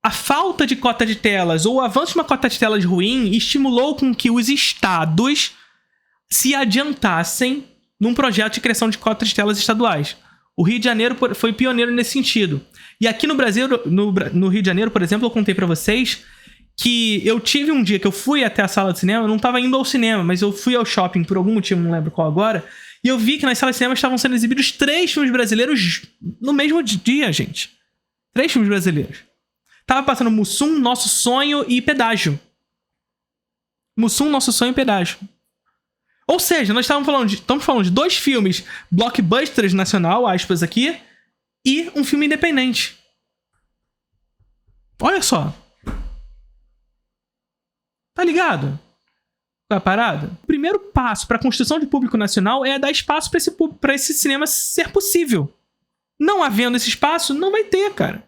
a falta de cota de telas ou o avanço de uma cota de telas ruim estimulou com que os estados se adiantassem num projeto de criação de cotas de telas estaduais. O Rio de Janeiro foi pioneiro nesse sentido. E aqui no Brasil, no Rio de Janeiro, por exemplo, eu contei pra vocês que eu tive um dia que eu fui até a sala de cinema, eu não tava indo ao cinema, mas eu fui ao shopping por algum motivo, não lembro qual agora, e eu vi que nas salas de cinema estavam sendo exibidos 3 filmes brasileiros no mesmo dia, gente. 3 filmes brasileiros. Tava passando Mussum, Nosso Sonho e Pedágio. Mussum, Nosso Sonho e Pedágio. Ou seja, nós estamos falando de 2 filmes blockbusters nacional, aspas aqui, e um filme independente. Olha só. Tá ligado? Tá parado? O primeiro passo para a construção de público nacional é dar espaço para esse cinema ser possível. Não havendo esse espaço, não vai ter, cara.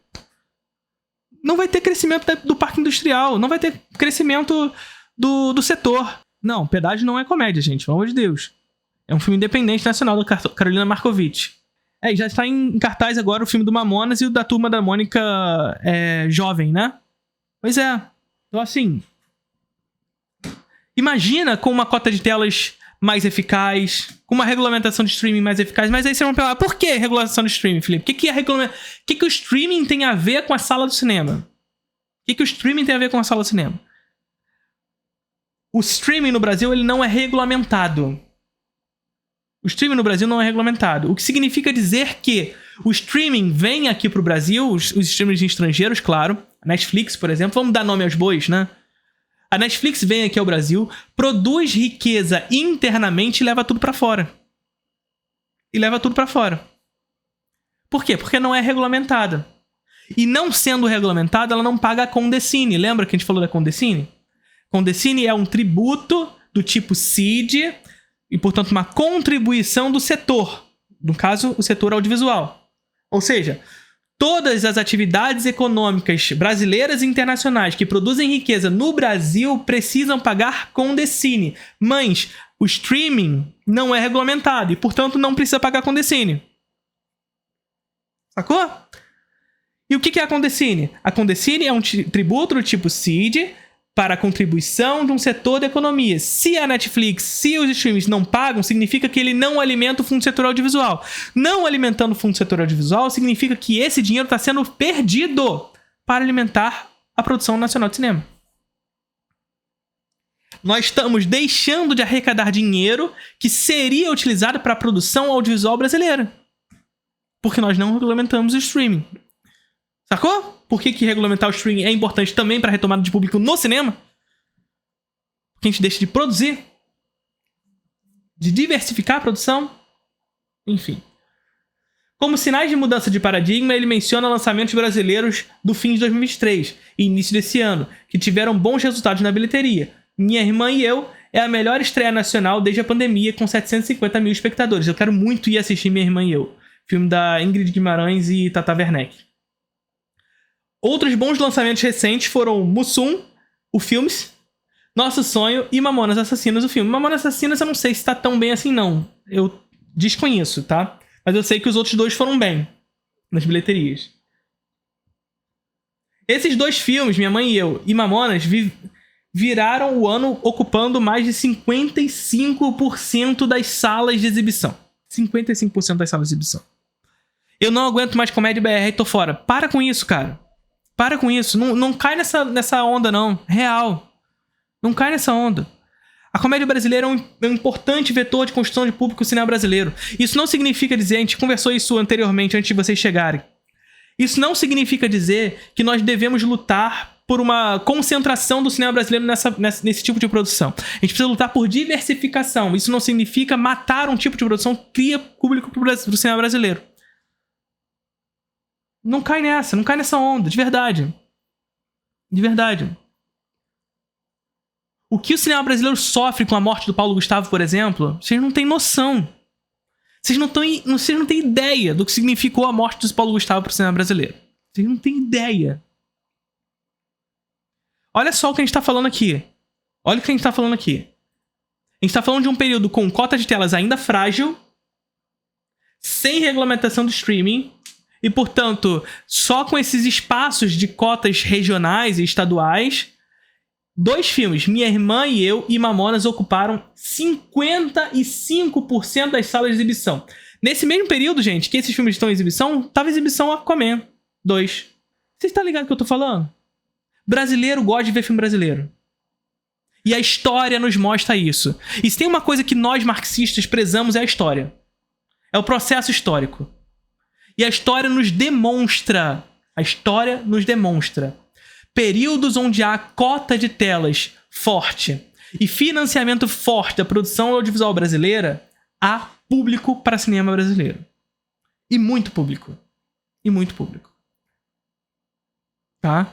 Não vai ter crescimento do parque industrial, não vai ter crescimento do setor. Não, Pedágio não é comédia, gente, pelo amor de Deus. É um filme independente nacional da Carolina Marcovitch. E já está em cartaz agora o filme do Mamonas e o da Turma da Mônica jovem, né? Pois é. Então, assim... Imagina com uma cota de telas mais eficaz, com uma regulamentação de streaming mais eficaz, mas aí você vai perguntar, por que regulamentação de streaming, Felipe? O que o streaming tem a ver com a sala do cinema? O que o streaming tem a ver com a sala do cinema? O streaming no Brasil, ele não é regulamentado. O streaming no Brasil não é regulamentado. O que significa dizer que o streaming vem aqui pro Brasil, os streamings estrangeiros, claro. A Netflix, por exemplo, vamos dar nome aos bois, né? A Netflix vem aqui ao Brasil, produz riqueza internamente e leva tudo pra fora. Por quê? Porque não é regulamentada. E não sendo regulamentada, ela não paga a Condecine. Lembra que a gente falou da Condecine? Condecine é um tributo do tipo CID e, portanto, uma contribuição do setor. No caso, o setor audiovisual. Ou seja, todas as atividades econômicas brasileiras e internacionais que produzem riqueza no Brasil precisam pagar Condecine. Mas o streaming não é regulamentado e, portanto, não precisa pagar Condecine. Sacou? E o que é a Condecine? A Condecine é um tributo do tipo CID para a contribuição de um setor da economia. Se a Netflix, se os streams não pagam, significa que ele não alimenta o fundo setor audiovisual. Não alimentando o fundo setor audiovisual significa que esse dinheiro está sendo perdido para alimentar a produção nacional de cinema. Nós estamos deixando de arrecadar dinheiro que seria utilizado para a produção audiovisual brasileira. Porque nós não regulamentamos o streaming. Sacou? Por que regulamentar o streaming é importante também para a retomada de público no cinema? Porque a gente deixa de produzir, de diversificar a produção, enfim. Como sinais de mudança de paradigma, ele menciona lançamentos brasileiros do fim de 2023 e início desse ano, que tiveram bons resultados na bilheteria. Minha Irmã e Eu é a melhor estreia nacional desde a pandemia, com 750 mil espectadores. Eu quero muito ir assistir Minha Irmã e Eu, filme da Ingrid Guimarães e Tata Werneck. Outros bons lançamentos recentes foram Mussum, o Filmes, Nosso Sonho e Mamonas Assassinas, o filme. Mamonas Assassinas eu não sei se tá tão bem assim, não. Eu desconheço, tá? Mas eu sei que os outros dois foram bem nas bilheterias. Esses dois filmes, Minha Mãe e Eu e Mamonas, viraram o ano ocupando mais de 55% das salas de exibição. 55% das salas de exibição. Eu não aguento mais comédia BR e tô fora. Para com isso, cara. Para com isso. Não cai nessa onda, não. Real. Não cai nessa onda. A comédia brasileira é um importante vetor de construção de público no cinema brasileiro. Isso não significa dizer... A gente conversou isso anteriormente, antes de vocês chegarem. Isso não significa dizer que nós devemos lutar por uma concentração do cinema brasileiro nesse tipo de produção. A gente precisa lutar por diversificação. Isso não significa matar um tipo de produção que cria público pro cinema brasileiro. Não cai nessa onda, de verdade. De verdade. O que o cinema brasileiro sofre com a morte do Paulo Gustavo, por exemplo, vocês não têm noção. Vocês não têm ideia do que significou a morte do Paulo Gustavo para o cinema brasileiro. Vocês não têm ideia. Olha só o que a gente está falando aqui. Olha o que a gente está falando aqui. A gente está falando de um período com cota de telas ainda frágil, sem regulamentação do streaming, e, portanto, só com esses espaços de cotas regionais e estaduais, dois filmes, Minha Irmã e Eu e Mamonas, ocuparam 55% das salas de exibição. Nesse mesmo período, gente, que esses filmes estão em exibição, tava em exibição Aquaman 2. Vocês estão ligados do que eu tô falando? Brasileiro gosta de ver filme brasileiro. E a história nos mostra isso. E se tem uma coisa que nós marxistas prezamos é a história. É o processo histórico. E a história nos demonstra períodos onde há cota de telas forte e financiamento forte da produção audiovisual brasileira, há público para cinema brasileiro. E muito público. Tá?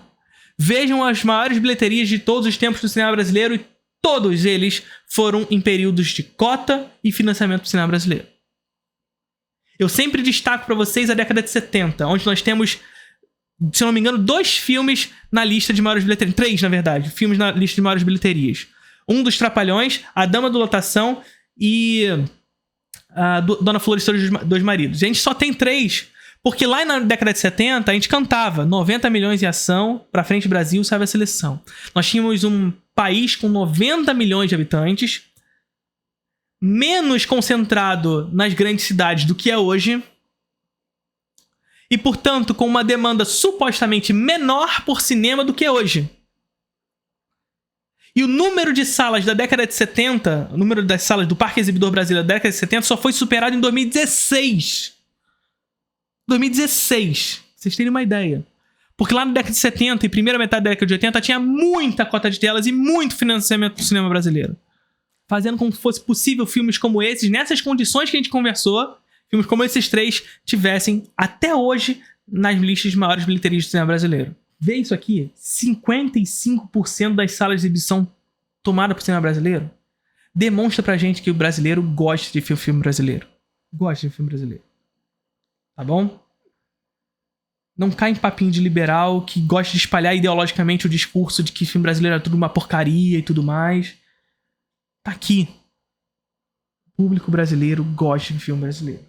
Vejam as maiores bilheterias de todos os tempos do cinema brasileiro e todos eles foram em períodos de cota e financiamento do cinema brasileiro. Eu sempre destaco para vocês a década de 70, onde nós temos, se eu não me engano, 2 filmes na lista de maiores bilheterias. 3, na verdade, filmes na lista de maiores bilheterias. Um dos Trapalhões, A Dama do Lotação e a Dona Flor e seus 2 maridos. E a gente só tem 3, porque lá na década de 70 a gente cantava 90 milhões em ação, pra frente Brasil, salve a seleção. Nós tínhamos um país com 90 milhões de habitantes, menos concentrado nas grandes cidades do que é hoje, e, portanto, com uma demanda supostamente menor por cinema do que é hoje. E o número de salas da década de 70, o número das salas do Parque Exibidor Brasileiro da década de 70 só foi superado em 2016. 2016, pra vocês terem uma ideia. Porque lá na década de 70 e primeira metade da década de 80 tinha muita cota de telas e muito financiamento do cinema brasileiro. Fazendo com que fosse possível filmes como esses, nessas condições que a gente conversou, filmes como esses 3 tivessem, até hoje, nas listas de maiores bilheterias do cinema brasileiro. Vê isso aqui, 55% das salas de exibição tomadas por cinema brasileiro. Demonstra pra gente que o brasileiro gosta de filme brasileiro. Gosta de filme brasileiro. Tá bom? Não cai em papinho de liberal que gosta de espalhar ideologicamente o discurso de que filme brasileiro é tudo uma porcaria e tudo mais. Tá aqui. O público brasileiro gosta de filme brasileiro.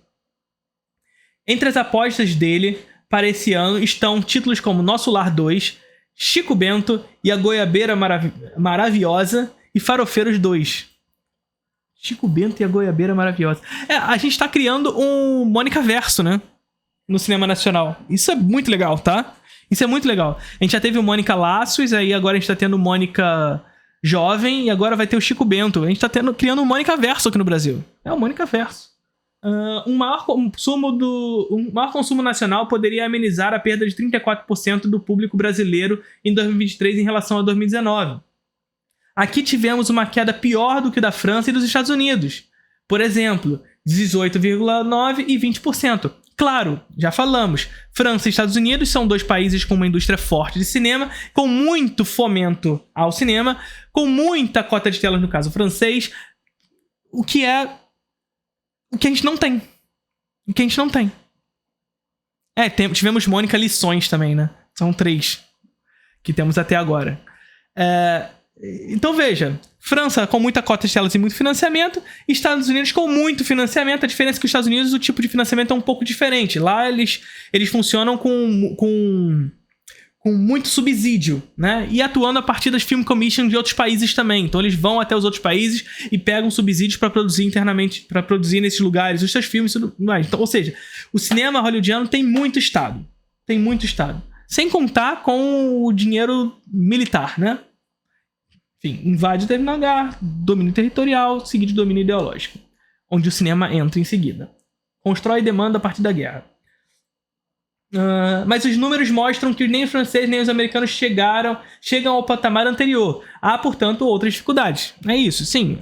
Entre as apostas dele para esse ano estão títulos como Nosso Lar 2, Chico Bento e A Goiabeira Maravilhosa e Farofeiros 2. Chico Bento e A Goiabeira Maravilhosa. A gente tá criando um Mônica Verso, né? No cinema nacional. Isso é muito legal, tá? Isso é muito legal. A gente já teve o Mônica Laços, aí agora a gente tá tendo o Mônica Jovem e agora vai ter o Chico Bento. A gente tá criando um Mônica Verso aqui no Brasil. É o Mônica Verso. Um maior consumo nacional poderia amenizar a perda de 34% do público brasileiro em 2023 em relação a 2019. Aqui tivemos uma queda pior do que da França e dos Estados Unidos. Por exemplo, 18,9% e 20%. Claro, já falamos, França e Estados Unidos são dois países com uma indústria forte de cinema, com muito fomento ao cinema, com muita cota de telas no caso francês, o que a gente não tem. O que a gente não tem. Tivemos Mônica Lições também, né? São 3 que temos até agora. Então veja, França com muita cota de telas e muito financiamento, Estados Unidos com muito financiamento. A diferença é que os Estados Unidos o tipo de financiamento é um pouco diferente. Lá eles funcionam com muito subsídio, né? E atuando a partir das Film Commission de outros países também. Então eles vão até os outros países e pegam subsídios para produzir internamente, para produzir nesses lugares os seus filmes e tudo mais. Então, ou seja, o cinema hollywoodiano tem muito Estado. Tem muito Estado. Sem contar com o dinheiro militar, né? Enfim, invade o terminal H, domínio territorial, seguido de domínio ideológico, onde o cinema entra em seguida. Constrói demanda a partir da guerra. Mas os números mostram que nem os franceses nem os americanos chegam ao patamar anterior. Há, portanto, outras dificuldades. É isso, sim.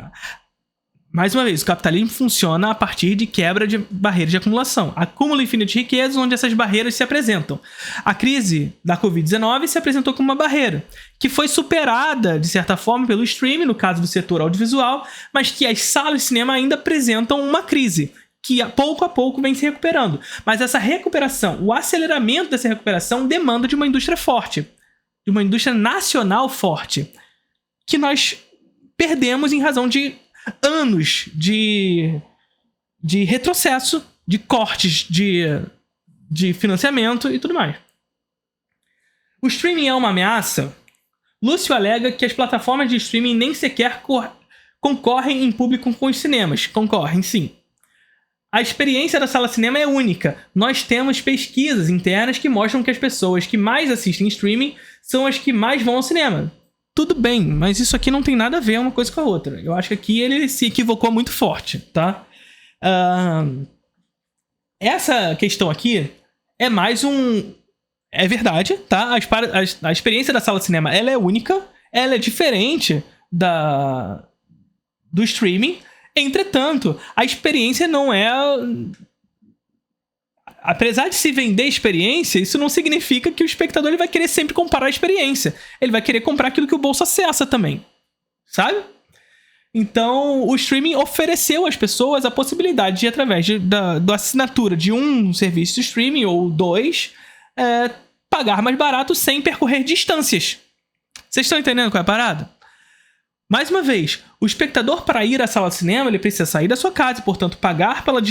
Mais uma vez, o capitalismo funciona a partir de quebra de barreiras de acumulação. Acúmulo infinito de riquezas onde essas barreiras se apresentam. A crise da Covid-19 se apresentou como uma barreira, que foi superada, de certa forma, pelo streaming, no caso do setor audiovisual, mas que as salas de cinema ainda apresentam uma crise, que pouco a pouco vem se recuperando. Mas essa recuperação, o aceleramento dessa recuperação demanda de uma indústria forte, de uma indústria nacional forte, que nós perdemos em razão de anos de retrocesso, de cortes de financiamento e tudo mais. O streaming é uma ameaça? Lúcio alega que as plataformas de streaming nem sequer concorrem em público com os cinemas. Concorrem, sim. A experiência da sala cinema é única. Nós temos pesquisas internas que mostram que as pessoas que mais assistem streaming são as que mais vão ao cinema. Tudo bem, mas isso aqui não tem nada a ver uma coisa com a outra. Eu acho que aqui ele se equivocou muito forte, tá? Essa questão aqui é mais um... É verdade, tá? A experiência da sala de cinema, ela é única, ela é diferente do streaming. Entretanto, a experiência não é... Apesar de se vender experiência, isso não significa que o espectador ele vai querer sempre comparar a experiência. Ele vai querer comprar aquilo que o bolso acessa também. Sabe? Então, o streaming ofereceu às pessoas a possibilidade de, através da assinatura de um serviço de streaming ou 2, pagar mais barato sem percorrer distâncias. Vocês estão entendendo qual é a parada? Mais uma vez, o espectador, para ir à sala de cinema, ele precisa sair da sua casa e, portanto, pagar pela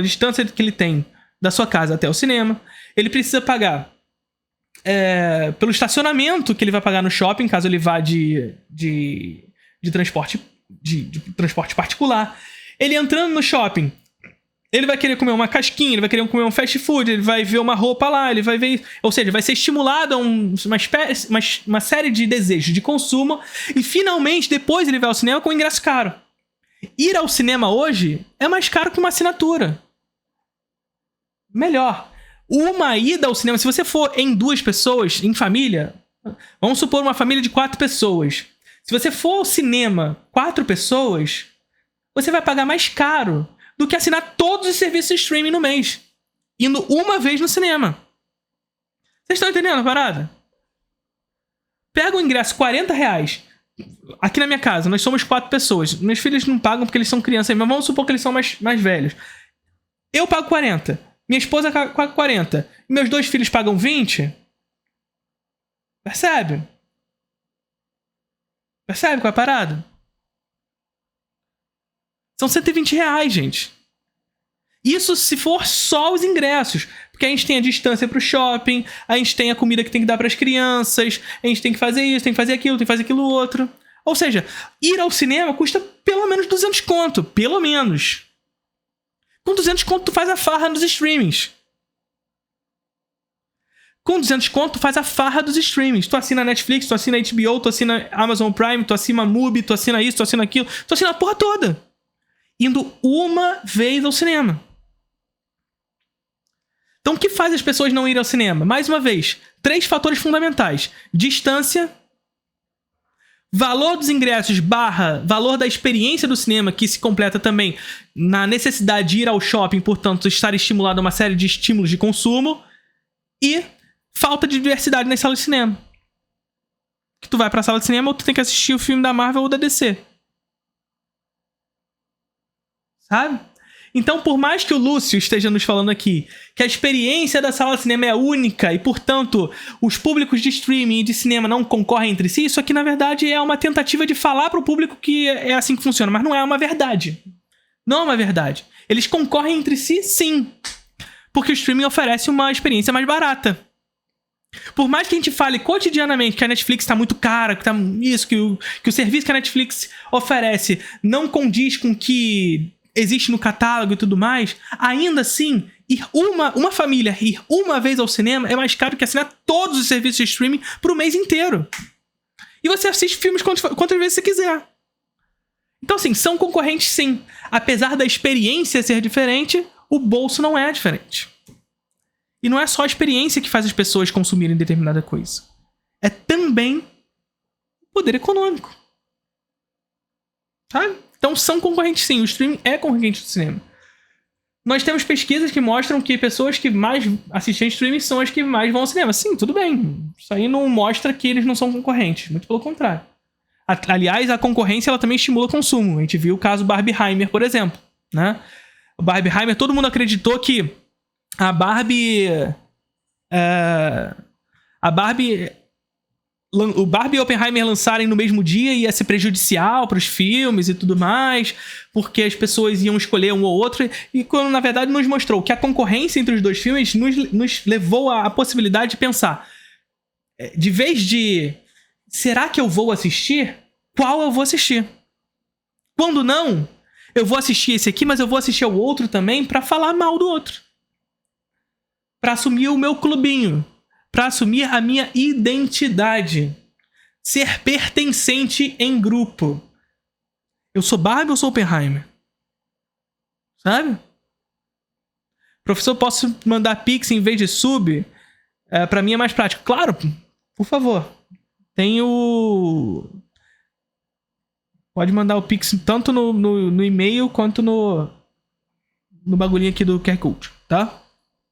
distância que ele tem da sua casa até o cinema. Ele precisa pagar pelo estacionamento que ele vai pagar no shopping, caso ele vá de transporte particular. Ele entrando no shopping, ele vai querer comer uma casquinha, ele vai querer comer um fast food, ele vai ver uma roupa lá, ele vai ver... Ou seja, vai ser estimulado a uma série de desejos de consumo e, finalmente, depois ele vai ao cinema com um ingresso caro. Ir ao cinema hoje é mais caro que uma assinatura. Melhor. Uma ida ao cinema, se você for em 2 pessoas, em família, vamos supor uma família de 4 pessoas. Se você for ao cinema 4 pessoas, você vai pagar mais caro do que assinar todos os serviços de streaming no mês, indo uma vez no cinema. Vocês estão entendendo a parada? Pega o ingresso, R$40. Aqui na minha casa, nós somos 4 pessoas. Meus filhos não pagam porque eles são crianças, mas vamos supor que eles são mais velhos. Eu pago 40. Minha esposa paga 40. E meus 2 filhos pagam 20. Percebe? Percebe qual é a parada? São R$120, gente. Isso se for só os ingressos. Porque a gente tem a distância pro shopping, a gente tem a comida que tem que dar pras crianças, a gente tem que fazer isso, tem que fazer aquilo, tem que fazer aquilo outro. Ou seja, ir ao cinema custa pelo menos 200 conto. Pelo menos. Com 200 conto tu faz a farra nos streamings. Com 200 conto tu faz a farra dos streamings. Tu assina Netflix, tu assina HBO, tu assina Amazon Prime, tu assina Mubi, tu assina isso, tu assina aquilo. Tu assina a porra toda. Indo uma vez ao cinema. Então o que faz as pessoas não irem ao cinema? Mais uma vez, 3 fatores fundamentais. Distância, valor dos ingressos / valor da experiência do cinema, que se completa também na necessidade de ir ao shopping, portanto, estar estimulado a uma série de estímulos de consumo, e falta de diversidade nas salas de cinema. Que tu vai pra sala de cinema ou tu tem que assistir o filme da Marvel ou da DC. Sabe? Então, por mais que o Lúcio esteja nos falando aqui que a experiência da sala de cinema é única e, portanto, os públicos de streaming e de cinema não concorrem entre si, isso aqui, na verdade, é uma tentativa de falar para o público que é assim que funciona, mas não é uma verdade. Não é uma verdade. Eles concorrem entre si, sim. Porque o streaming oferece uma experiência mais barata. Por mais que a gente fale cotidianamente que a Netflix está muito cara, que tá isso, que o serviço que a Netflix oferece não condiz com o que existe no catálogo e tudo mais, ainda assim, ir uma família ir uma vez ao cinema é mais caro que assinar todos os serviços de streaming pro mês inteiro. E você assiste filmes quantas vezes você quiser. Então, assim, são concorrentes sim. Apesar da experiência ser diferente, o bolso não é diferente. E não é só a experiência que faz as pessoas consumirem determinada coisa. É também o poder econômico. Sabe? Então são concorrentes sim, o streaming é concorrente do cinema. Nós temos pesquisas que mostram que pessoas que mais assistem streaming são as que mais vão ao cinema. Sim, tudo bem. Isso aí não mostra que eles não são concorrentes. Muito pelo contrário. Aliás, a concorrência ela também estimula o consumo. A gente viu o caso Barbieheimer, por exemplo. Né? O Barbieheimer, todo mundo acreditou que a Barbie... O Barbie e Oppenheimer lançarem no mesmo dia ia ser prejudicial para os filmes e tudo mais, porque as pessoas iam escolher um ou outro, e quando na verdade nos mostrou que a concorrência entre os dois filmes nos levou à possibilidade de pensar, de vez de será que eu vou assistir? Qual eu vou assistir? Quando não, eu vou assistir esse aqui, mas eu vou assistir ao outro também para falar mal do outro, para assumir o meu clubinho, para assumir a minha identidade. Ser pertencente em grupo. Eu sou Barbie ou sou Oppenheimer? Sabe? Professor, posso mandar Pix em vez de sub? Para mim é mais prático. Claro, por favor. Tem o... Pode mandar o Pix tanto no e-mail quanto no bagulhinho aqui do QR Code, tá?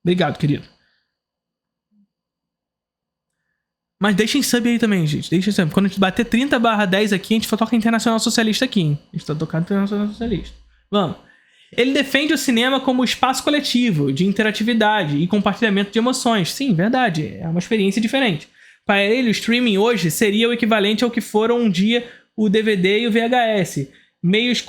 Obrigado, querido. Mas deixem sub aí também, gente. Deixem sub. Quando a gente bater 30/10 aqui, a gente toca Internacional Socialista aqui, hein? A gente tá tocando Internacional Socialista. Vamos. Ele defende o cinema como espaço coletivo, de interatividade e compartilhamento de emoções. Sim, verdade. É uma experiência diferente. Para ele, o streaming hoje seria o equivalente ao que foram um dia o DVD e o VHS. Meios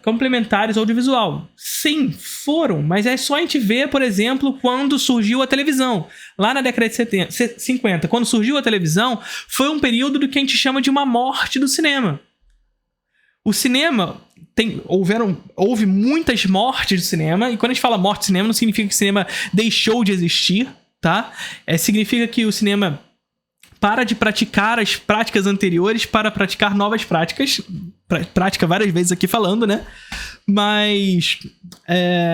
complementares ao audiovisual. Sim, foram, mas é só a gente ver, por exemplo, quando surgiu a televisão. Lá na década de 50, quando surgiu a televisão, foi um período do que a gente chama de uma morte do cinema. O cinema, houve muitas mortes do cinema, e quando a gente fala morte do cinema, não significa que o cinema deixou de existir, tá? Significa que o cinema para de praticar as práticas anteriores para praticar novas práticas. Prática várias vezes aqui falando, né? Mas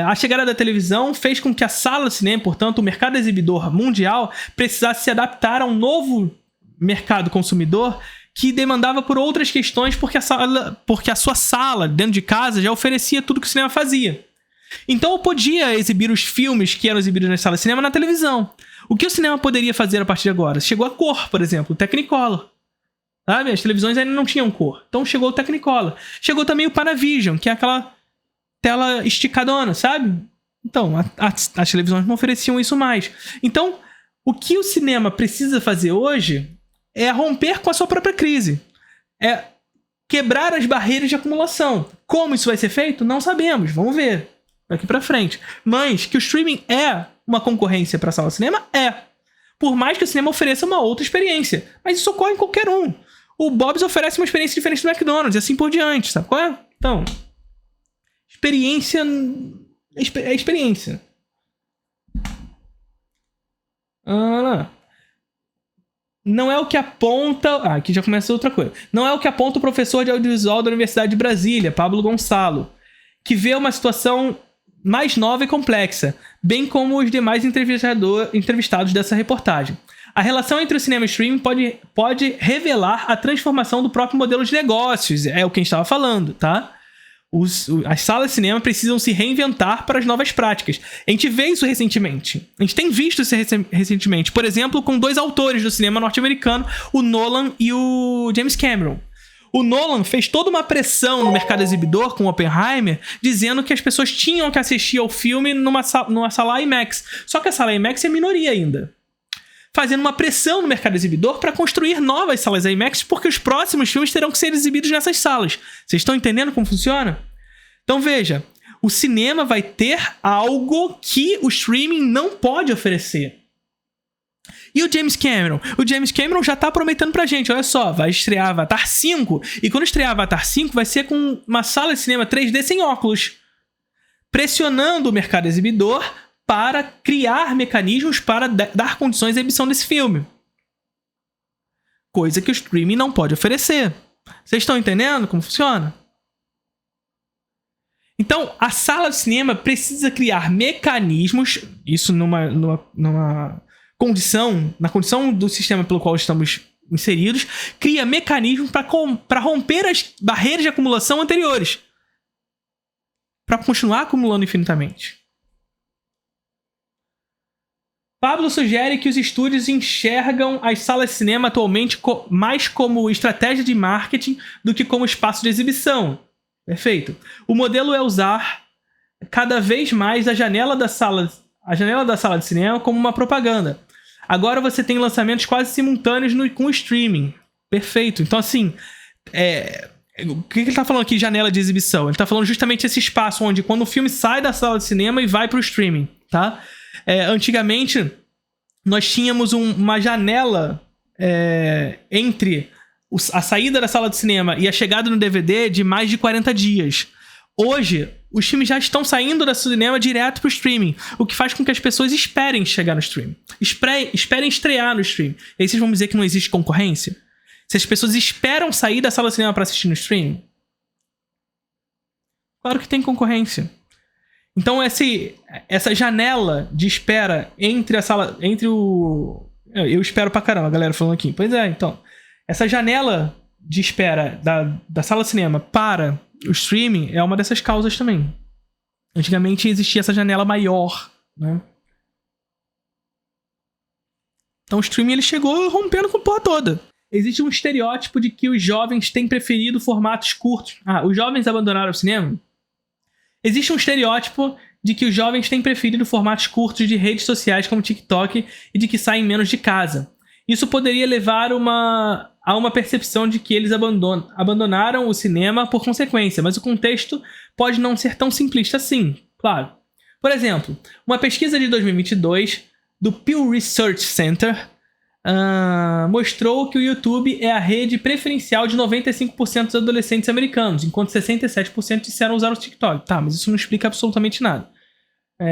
a chegada da televisão fez com que a sala de cinema, portanto, o mercado exibidor mundial, precisasse se adaptar a um novo mercado consumidor que demandava por outras questões, porque a sua sala, dentro de casa, já oferecia tudo que o cinema fazia. Então eu podia exibir os filmes que eram exibidos na sala de cinema na televisão. O que o cinema poderia fazer a partir de agora? Chegou a cor, por exemplo, o Technicolor. Sabe? As televisões ainda não tinham cor. Então chegou o Technicolor. Chegou também o Panavision, que é aquela tela esticadona, sabe? Então, as televisões não ofereciam isso mais. Então, o que o cinema precisa fazer hoje é romper com a sua própria crise. É quebrar as barreiras de acumulação. Como isso vai ser feito? Não sabemos. Vamos ver daqui pra frente. Mas que o streaming é uma concorrência para a sala de cinema? É. Por mais que o cinema ofereça uma outra experiência. Mas isso ocorre em qualquer um. O Bob's oferece uma experiência diferente do McDonald's e assim por diante, sabe qual é? Então, experiência é experiência. Não é o que aponta... aqui já começa outra coisa. Não é o que aponta o professor de audiovisual da Universidade de Brasília, Pablo Gonçalo, que vê uma situação mais nova e complexa, bem como os demais entrevistados dessa reportagem. A relação entre o cinema e o streaming pode revelar a transformação do próprio modelo de negócios, é o que a gente estava falando, tá? As salas de cinema precisam se reinventar para as novas práticas. A gente vê isso recentemente. A gente tem visto isso recentemente. Por exemplo, com 2 autores do cinema norte-americano, o Nolan e o James Cameron. O Nolan fez toda uma pressão no mercado exibidor com Oppenheimer, dizendo que as pessoas tinham que assistir ao filme numa sala IMAX. Só que a sala IMAX é minoria ainda. Fazendo uma pressão no mercado exibidor para construir novas salas IMAX, porque os próximos filmes terão que ser exibidos nessas salas. Vocês estão entendendo como funciona? Então veja, o cinema vai ter algo que o streaming não pode oferecer. E o James Cameron? O James Cameron já tá prometendo pra gente, olha só, vai estrear Avatar 5, e quando estrear Avatar 5 vai ser com uma sala de cinema 3D sem óculos, pressionando o mercado exibidor para criar mecanismos para dar condições à exibição desse filme. Coisa que o streaming não pode oferecer. Vocês estão entendendo como funciona? Então, a sala de cinema precisa criar mecanismos, isso numa condição, na condição do sistema pelo qual estamos inseridos, cria mecanismos para romper as barreiras de acumulação anteriores, para continuar acumulando infinitamente. Pablo sugere que os estúdios enxergam as salas de cinema atualmente mais como estratégia de marketing do que como espaço de exibição. Perfeito. O modelo é usar cada vez mais a janela da sala de cinema como uma propaganda. Agora você tem lançamentos quase simultâneos com o streaming. Perfeito. Então, assim, o que ele está falando aqui de janela de exibição? Ele está falando justamente esse espaço onde, quando o filme sai da sala de cinema e vai para o streaming, tá? Antigamente, nós tínhamos uma janela entre a saída da sala de cinema e a chegada no DVD de mais de 40 dias. Hoje, os filmes já estão saindo da cinema direto para o streaming, o que faz com que as pessoas esperem chegar no streaming. Esperem estrear no streaming. E aí vocês vão dizer que não existe concorrência? Se as pessoas esperam sair da sala de cinema para assistir no streaming? Claro que tem concorrência. Então, essa janela de espera eu espero pra caramba, a galera falando aqui. Pois é, então. Essa janela de espera da sala de cinema para o streaming é uma dessas causas também. Antigamente existia essa janela maior, né? Então o streaming ele chegou rompendo com a porra toda. Existe um estereótipo de que os jovens têm preferido formatos curtos. Os jovens abandonaram o cinema? Existe um estereótipo de que os jovens têm preferido formatos curtos de redes sociais como TikTok e de que saem menos de casa. Isso poderia levar a uma percepção de que eles abandonaram o cinema por consequência, mas o contexto pode não ser tão simplista assim, claro. Por exemplo, uma pesquisa de 2022 do Pew Research Center mostrou que o YouTube é a rede preferencial de 95% dos adolescentes americanos, enquanto 67% disseram usar o TikTok. Tá, mas isso não explica absolutamente nada.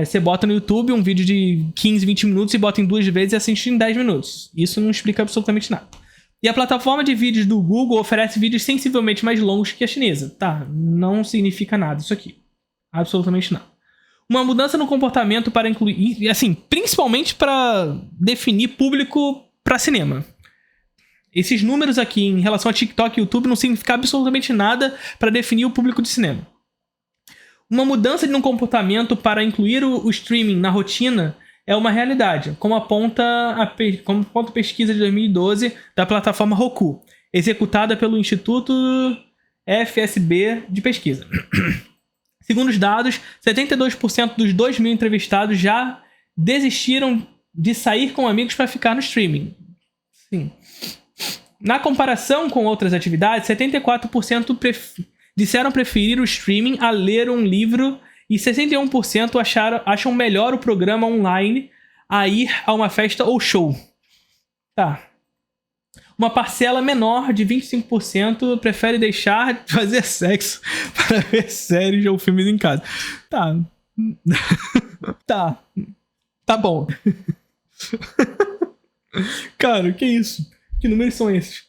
Você bota no YouTube um vídeo de 15, 20 minutos e bota em 2 vezes e assiste em 10 minutos. Isso não explica absolutamente nada. E a plataforma de vídeos do Google oferece vídeos sensivelmente mais longos que a chinesa. Tá, não significa nada isso aqui. Absolutamente nada. Uma mudança no comportamento para incluir... assim, principalmente para definir público para cinema. Esses números aqui em relação a TikTok e YouTube não significam absolutamente nada para definir o público de cinema. Uma mudança no comportamento para incluir o streaming na rotina é uma realidade, como aponta a pesquisa de 2012 da plataforma Roku, executada pelo Instituto FSB de pesquisa. Segundo os dados, 72% dos 2.000 entrevistados já desistiram de sair com amigos para ficar no streaming. Sim. Na comparação com outras atividades, 74% disseram preferir o streaming a ler um livro e 61% acham melhor o programa online a ir a uma festa ou show. Tá. Uma parcela menor de 25% prefere deixar de fazer sexo para ver séries ou filmes em casa. Tá. Tá bom. Cara, que isso? Que números são esses?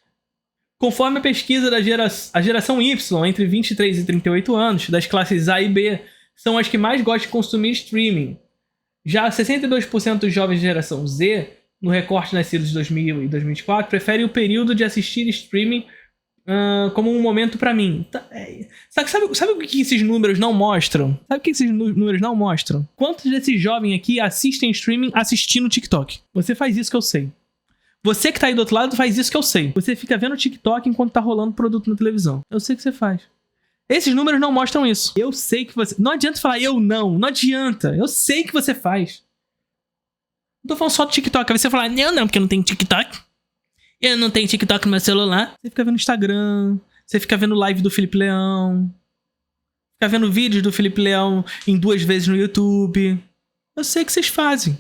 Conforme a pesquisa da geração Y, entre 23 e 38 anos, das classes A e B, são as que mais gostam de consumir streaming. Já 62% dos jovens da geração Z, no recorte nascidos de 2000 e 2004, preferem o período de assistir streaming como um momento pra mim. Sabe o que esses números não mostram? Quantos desses jovens aqui assistem streaming assistindo TikTok? Você faz isso que eu sei. Você que tá aí do outro lado faz isso que eu sei. Você fica vendo TikTok enquanto tá rolando produto na televisão. Eu sei que você faz. Esses números não mostram isso. Eu sei que você... Não adianta falar não adianta. Eu sei que você faz. Não tô falando só do TikTok. Aí você fala, não, porque eu não tenho TikTok. Eu não tenho TikTok no meu celular. Você fica vendo Instagram. Você fica vendo live do Felipe Leão. Fica vendo vídeos do Felipe Leão em 2 vezes no YouTube. Eu sei que vocês fazem.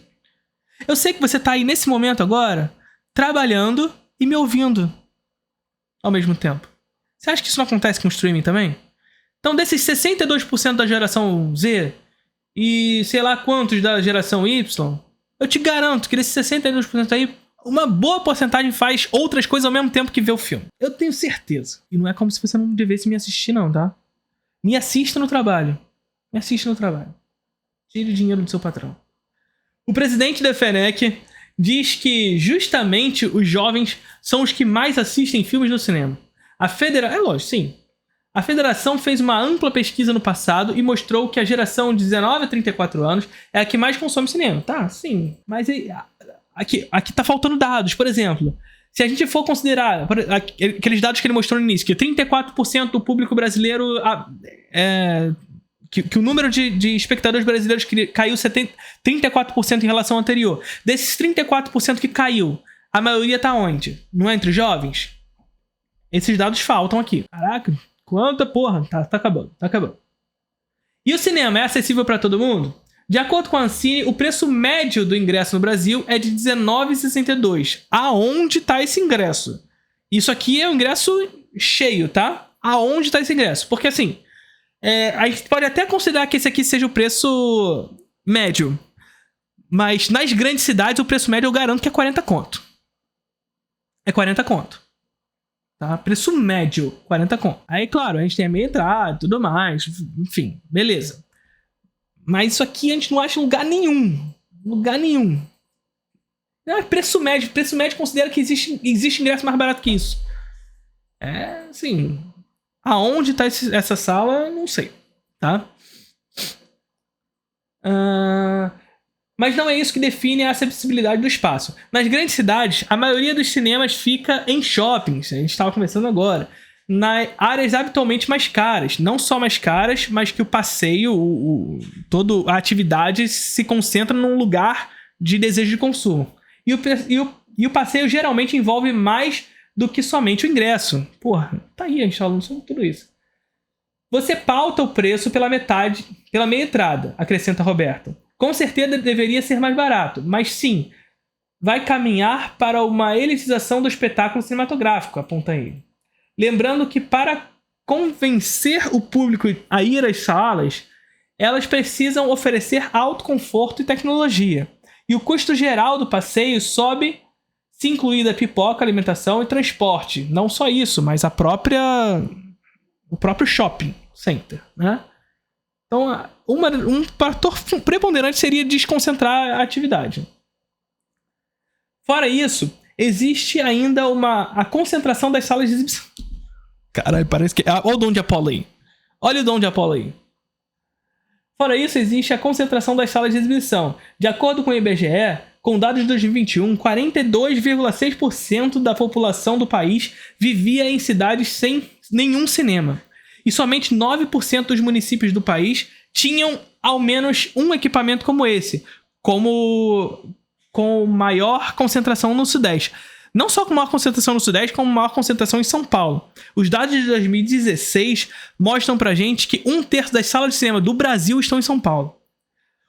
Eu sei que você tá aí nesse momento agora, trabalhando e me ouvindo ao mesmo tempo. Você acha que isso não acontece com o streaming também? Então, desses 62% da geração Z e sei lá quantos da geração Y, eu te garanto que desses 62% aí, uma boa porcentagem faz outras coisas ao mesmo tempo que vê o filme. Eu tenho certeza. E não é como se você não devesse me assistir não, tá? Me assista no trabalho. Tire o dinheiro do seu patrão. O presidente da FENEC diz que justamente os jovens são os que mais assistem filmes no cinema. É lógico, sim. A federação fez uma ampla pesquisa no passado e mostrou que a geração de 19 a 34 anos é a que mais consome cinema. Tá, sim. Mas aqui tá faltando dados. Por exemplo, se a gente for considerar aqueles dados que ele mostrou no início, que 34% do público brasileiro... Que o número de espectadores brasileiros caiu 34% em relação ao anterior. Desses 34% que caiu, a maioria tá onde? Não é entre os jovens? Esses dados faltam aqui. Caraca, quanta porra. Tá acabando. E o cinema é acessível para todo mundo? De acordo com a Ancine, o preço médio do ingresso no Brasil é de R$19,62. Aonde tá esse ingresso? Isso aqui é um ingresso cheio, tá? Aonde tá esse ingresso? Porque assim... a gente pode até considerar que esse aqui seja o preço médio. Mas nas grandes cidades, o preço médio eu garanto que é 40 conto. É 40 conto. Tá? Preço médio, 40 conto. Aí, claro, a gente tem a meia entrada e tudo mais. Enfim, beleza. Mas isso aqui a gente não acha em lugar nenhum. Não, é preço médio. Preço médio considera que existe ingresso mais barato que isso. Assim... Aonde está essa sala, não sei, tá? Mas não é isso que define a acessibilidade do espaço. Nas grandes cidades, a maioria dos cinemas fica em shoppings. A gente estava conversando agora. Nas áreas habitualmente mais caras. Não só mais caras, mas que o passeio, toda a atividade se concentra num lugar de desejo de consumo. E o passeio geralmente envolve mais... do que somente o ingresso. Porra, tá aí, a gente tá falando sobre tudo isso. Você pauta o preço pela meia entrada, acrescenta Roberto. Com certeza deveria ser mais barato, mas sim, vai caminhar para uma elitização do espetáculo cinematográfico, aponta ele. Lembrando que para convencer o público a ir às salas, elas precisam oferecer alto conforto e tecnologia. E o custo geral do passeio sobe... se incluída pipoca, alimentação e transporte. Não só isso, mas o próprio shopping center, né? Então, um fator preponderante seria desconcentrar a atividade. Fora isso, existe ainda a concentração das salas de exibição. Caralho, parece que... olha o Dom de Apolo aí. Fora isso, existe a concentração das salas de exibição. De acordo com o IBGE, com dados de 2021, 42,6% da população do país vivia em cidades sem nenhum cinema. E somente 9% dos municípios do país tinham ao menos um equipamento como esse, com maior concentração no Sudeste. Não só com maior concentração no Sudeste, como maior concentração em São Paulo. Os dados de 2016 mostram pra gente que 1/3 das salas de cinema do Brasil estão em São Paulo.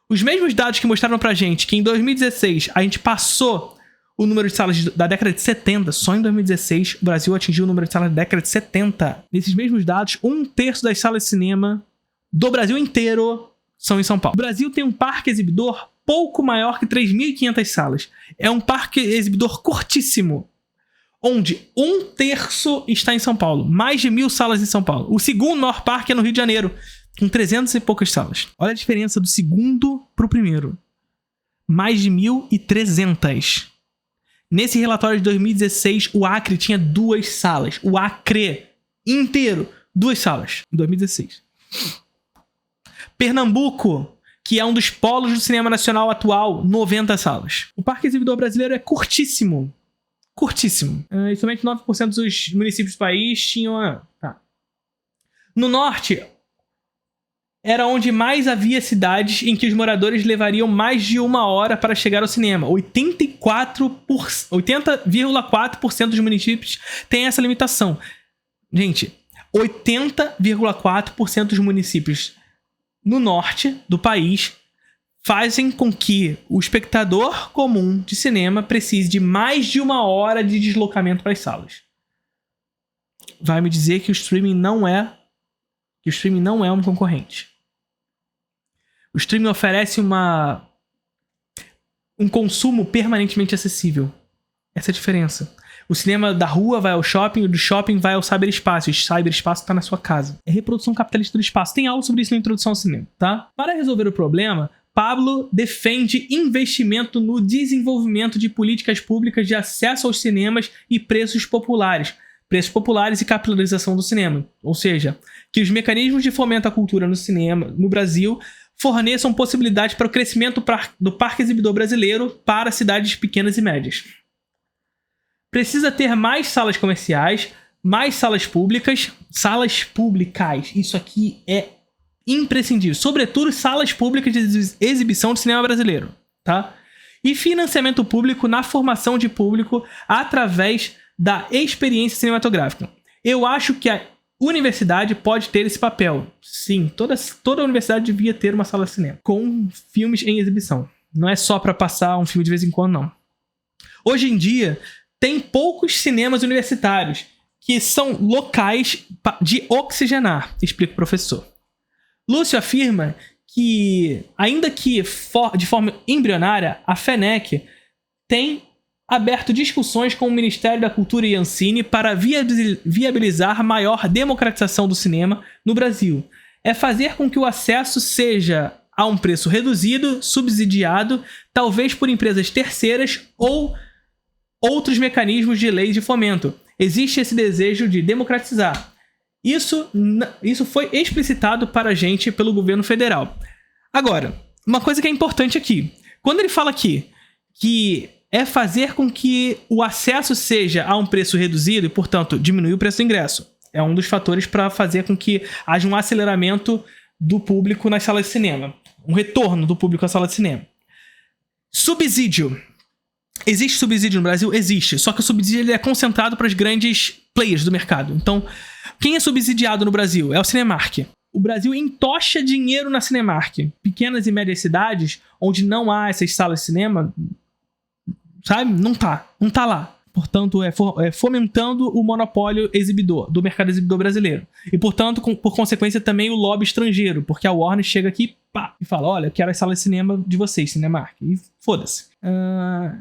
Os mesmos dados que mostraram pra gente que em 2016 a gente passou o número de salas da década de 70, só em 2016 o Brasil atingiu o número de salas da década de 70. Nesses mesmos dados, 1/3 das salas de cinema do Brasil inteiro são em São Paulo. O Brasil tem um parque exibidor pouco maior que 3.500 salas. É um parque exibidor curtíssimo, onde 1/3 está em São Paulo. Mais de 1.000 salas em São Paulo. O segundo maior parque é no Rio de Janeiro, com 300 e poucas salas. Olha a diferença do segundo pro primeiro. Mais de 1.300. Nesse relatório de 2016, o Acre tinha 2 salas. O Acre inteiro, 2 salas, em 2016. Pernambuco, que é um dos polos do cinema nacional atual, 90 salas. O parque exibidor brasileiro é curtíssimo. Curtíssimo. E somente 9% dos municípios do país tinham... No norte, era onde mais havia cidades em que os moradores levariam mais de 1 hora para chegar ao cinema. 80,4% dos municípios têm essa limitação. Gente, 80,4% dos municípios no norte do país fazem com que o espectador comum de cinema precise de mais de 1 hora de deslocamento para as salas. Vai me dizer que o streaming não é um concorrente. O streaming oferece um consumo permanentemente acessível. Essa é a diferença. O cinema da rua vai ao shopping, o do shopping vai ao cyberespaço. O cyberespaço está na sua casa. É reprodução capitalista do espaço. Tem aula sobre isso na introdução ao cinema, tá? Para resolver o problema, Pablo defende investimento no desenvolvimento de políticas públicas de acesso aos cinemas e preços populares. Preços populares e capilarização do cinema. Ou seja, que os mecanismos de fomento à cultura no cinema no Brasil forneçam possibilidades para o crescimento do parque exibidor brasileiro para cidades pequenas e médias. Precisa ter mais salas comerciais, mais salas públicas. Salas públicas, isso aqui é imprescindível. Sobretudo salas públicas de exibição de cinema brasileiro, tá? E financiamento público na formação de público através da experiência cinematográfica. Eu acho que a universidade pode ter esse papel. Sim, toda universidade devia ter uma sala de cinema com filmes em exibição. Não é só para passar um filme de vez em quando, não. Hoje em dia, tem poucos cinemas universitários que são locais de oxigenar, explica o professor. Lúcio afirma que, ainda que de forma embrionária, a FENEC tem aberto discussões com o Ministério da Cultura e Ancine para viabilizar maior democratização do cinema no Brasil. É fazer com que o acesso seja a um preço reduzido, subsidiado, talvez por empresas terceiras ou outros mecanismos de lei de fomento. Existe esse desejo de democratizar. Isso foi explicitado para a gente pelo governo federal. Agora, uma coisa que é importante aqui. Quando ele fala aqui que é fazer com que o acesso seja a um preço reduzido e, portanto, diminuir o preço do ingresso. É um dos fatores para fazer com que haja um aceleramento do público nas salas de cinema. Um retorno do público à sala de cinema. Subsídio. Existe subsídio no Brasil? Existe. Só que o subsídio ele é concentrado para os grandes players do mercado. Então, quem é subsidiado no Brasil? É o Cinemark. O Brasil entocha dinheiro na Cinemark. Pequenas e médias cidades, onde não há essas salas de cinema, sabe? Não tá lá. Portanto, é fomentando o monopólio exibidor, do mercado exibidor brasileiro. E, portanto, por consequência, também o lobby estrangeiro, porque a Warner chega aqui e fala, olha, eu quero as salas de cinema de vocês, Cinemark. E foda-se.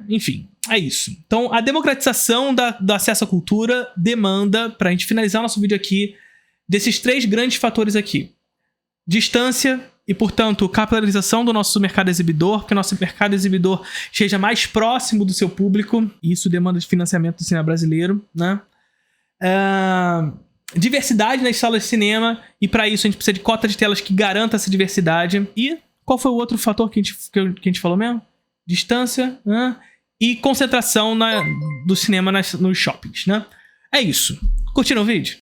Enfim, é isso. Então, a democratização do acesso à cultura demanda, pra gente finalizar nosso vídeo aqui, desses 3 grandes fatores aqui. Distância e, portanto, capilarização do nosso mercado exibidor, que o nosso mercado exibidor esteja mais próximo do seu público. E isso demanda de financiamento do cinema brasileiro, né? diversidade nas salas de cinema, e para isso a gente precisa de cota de telas que garanta essa diversidade. E qual foi o outro fator que a gente falou mesmo? Distância, né? E concentração do cinema nos shoppings, né? É isso. Curtiram o vídeo?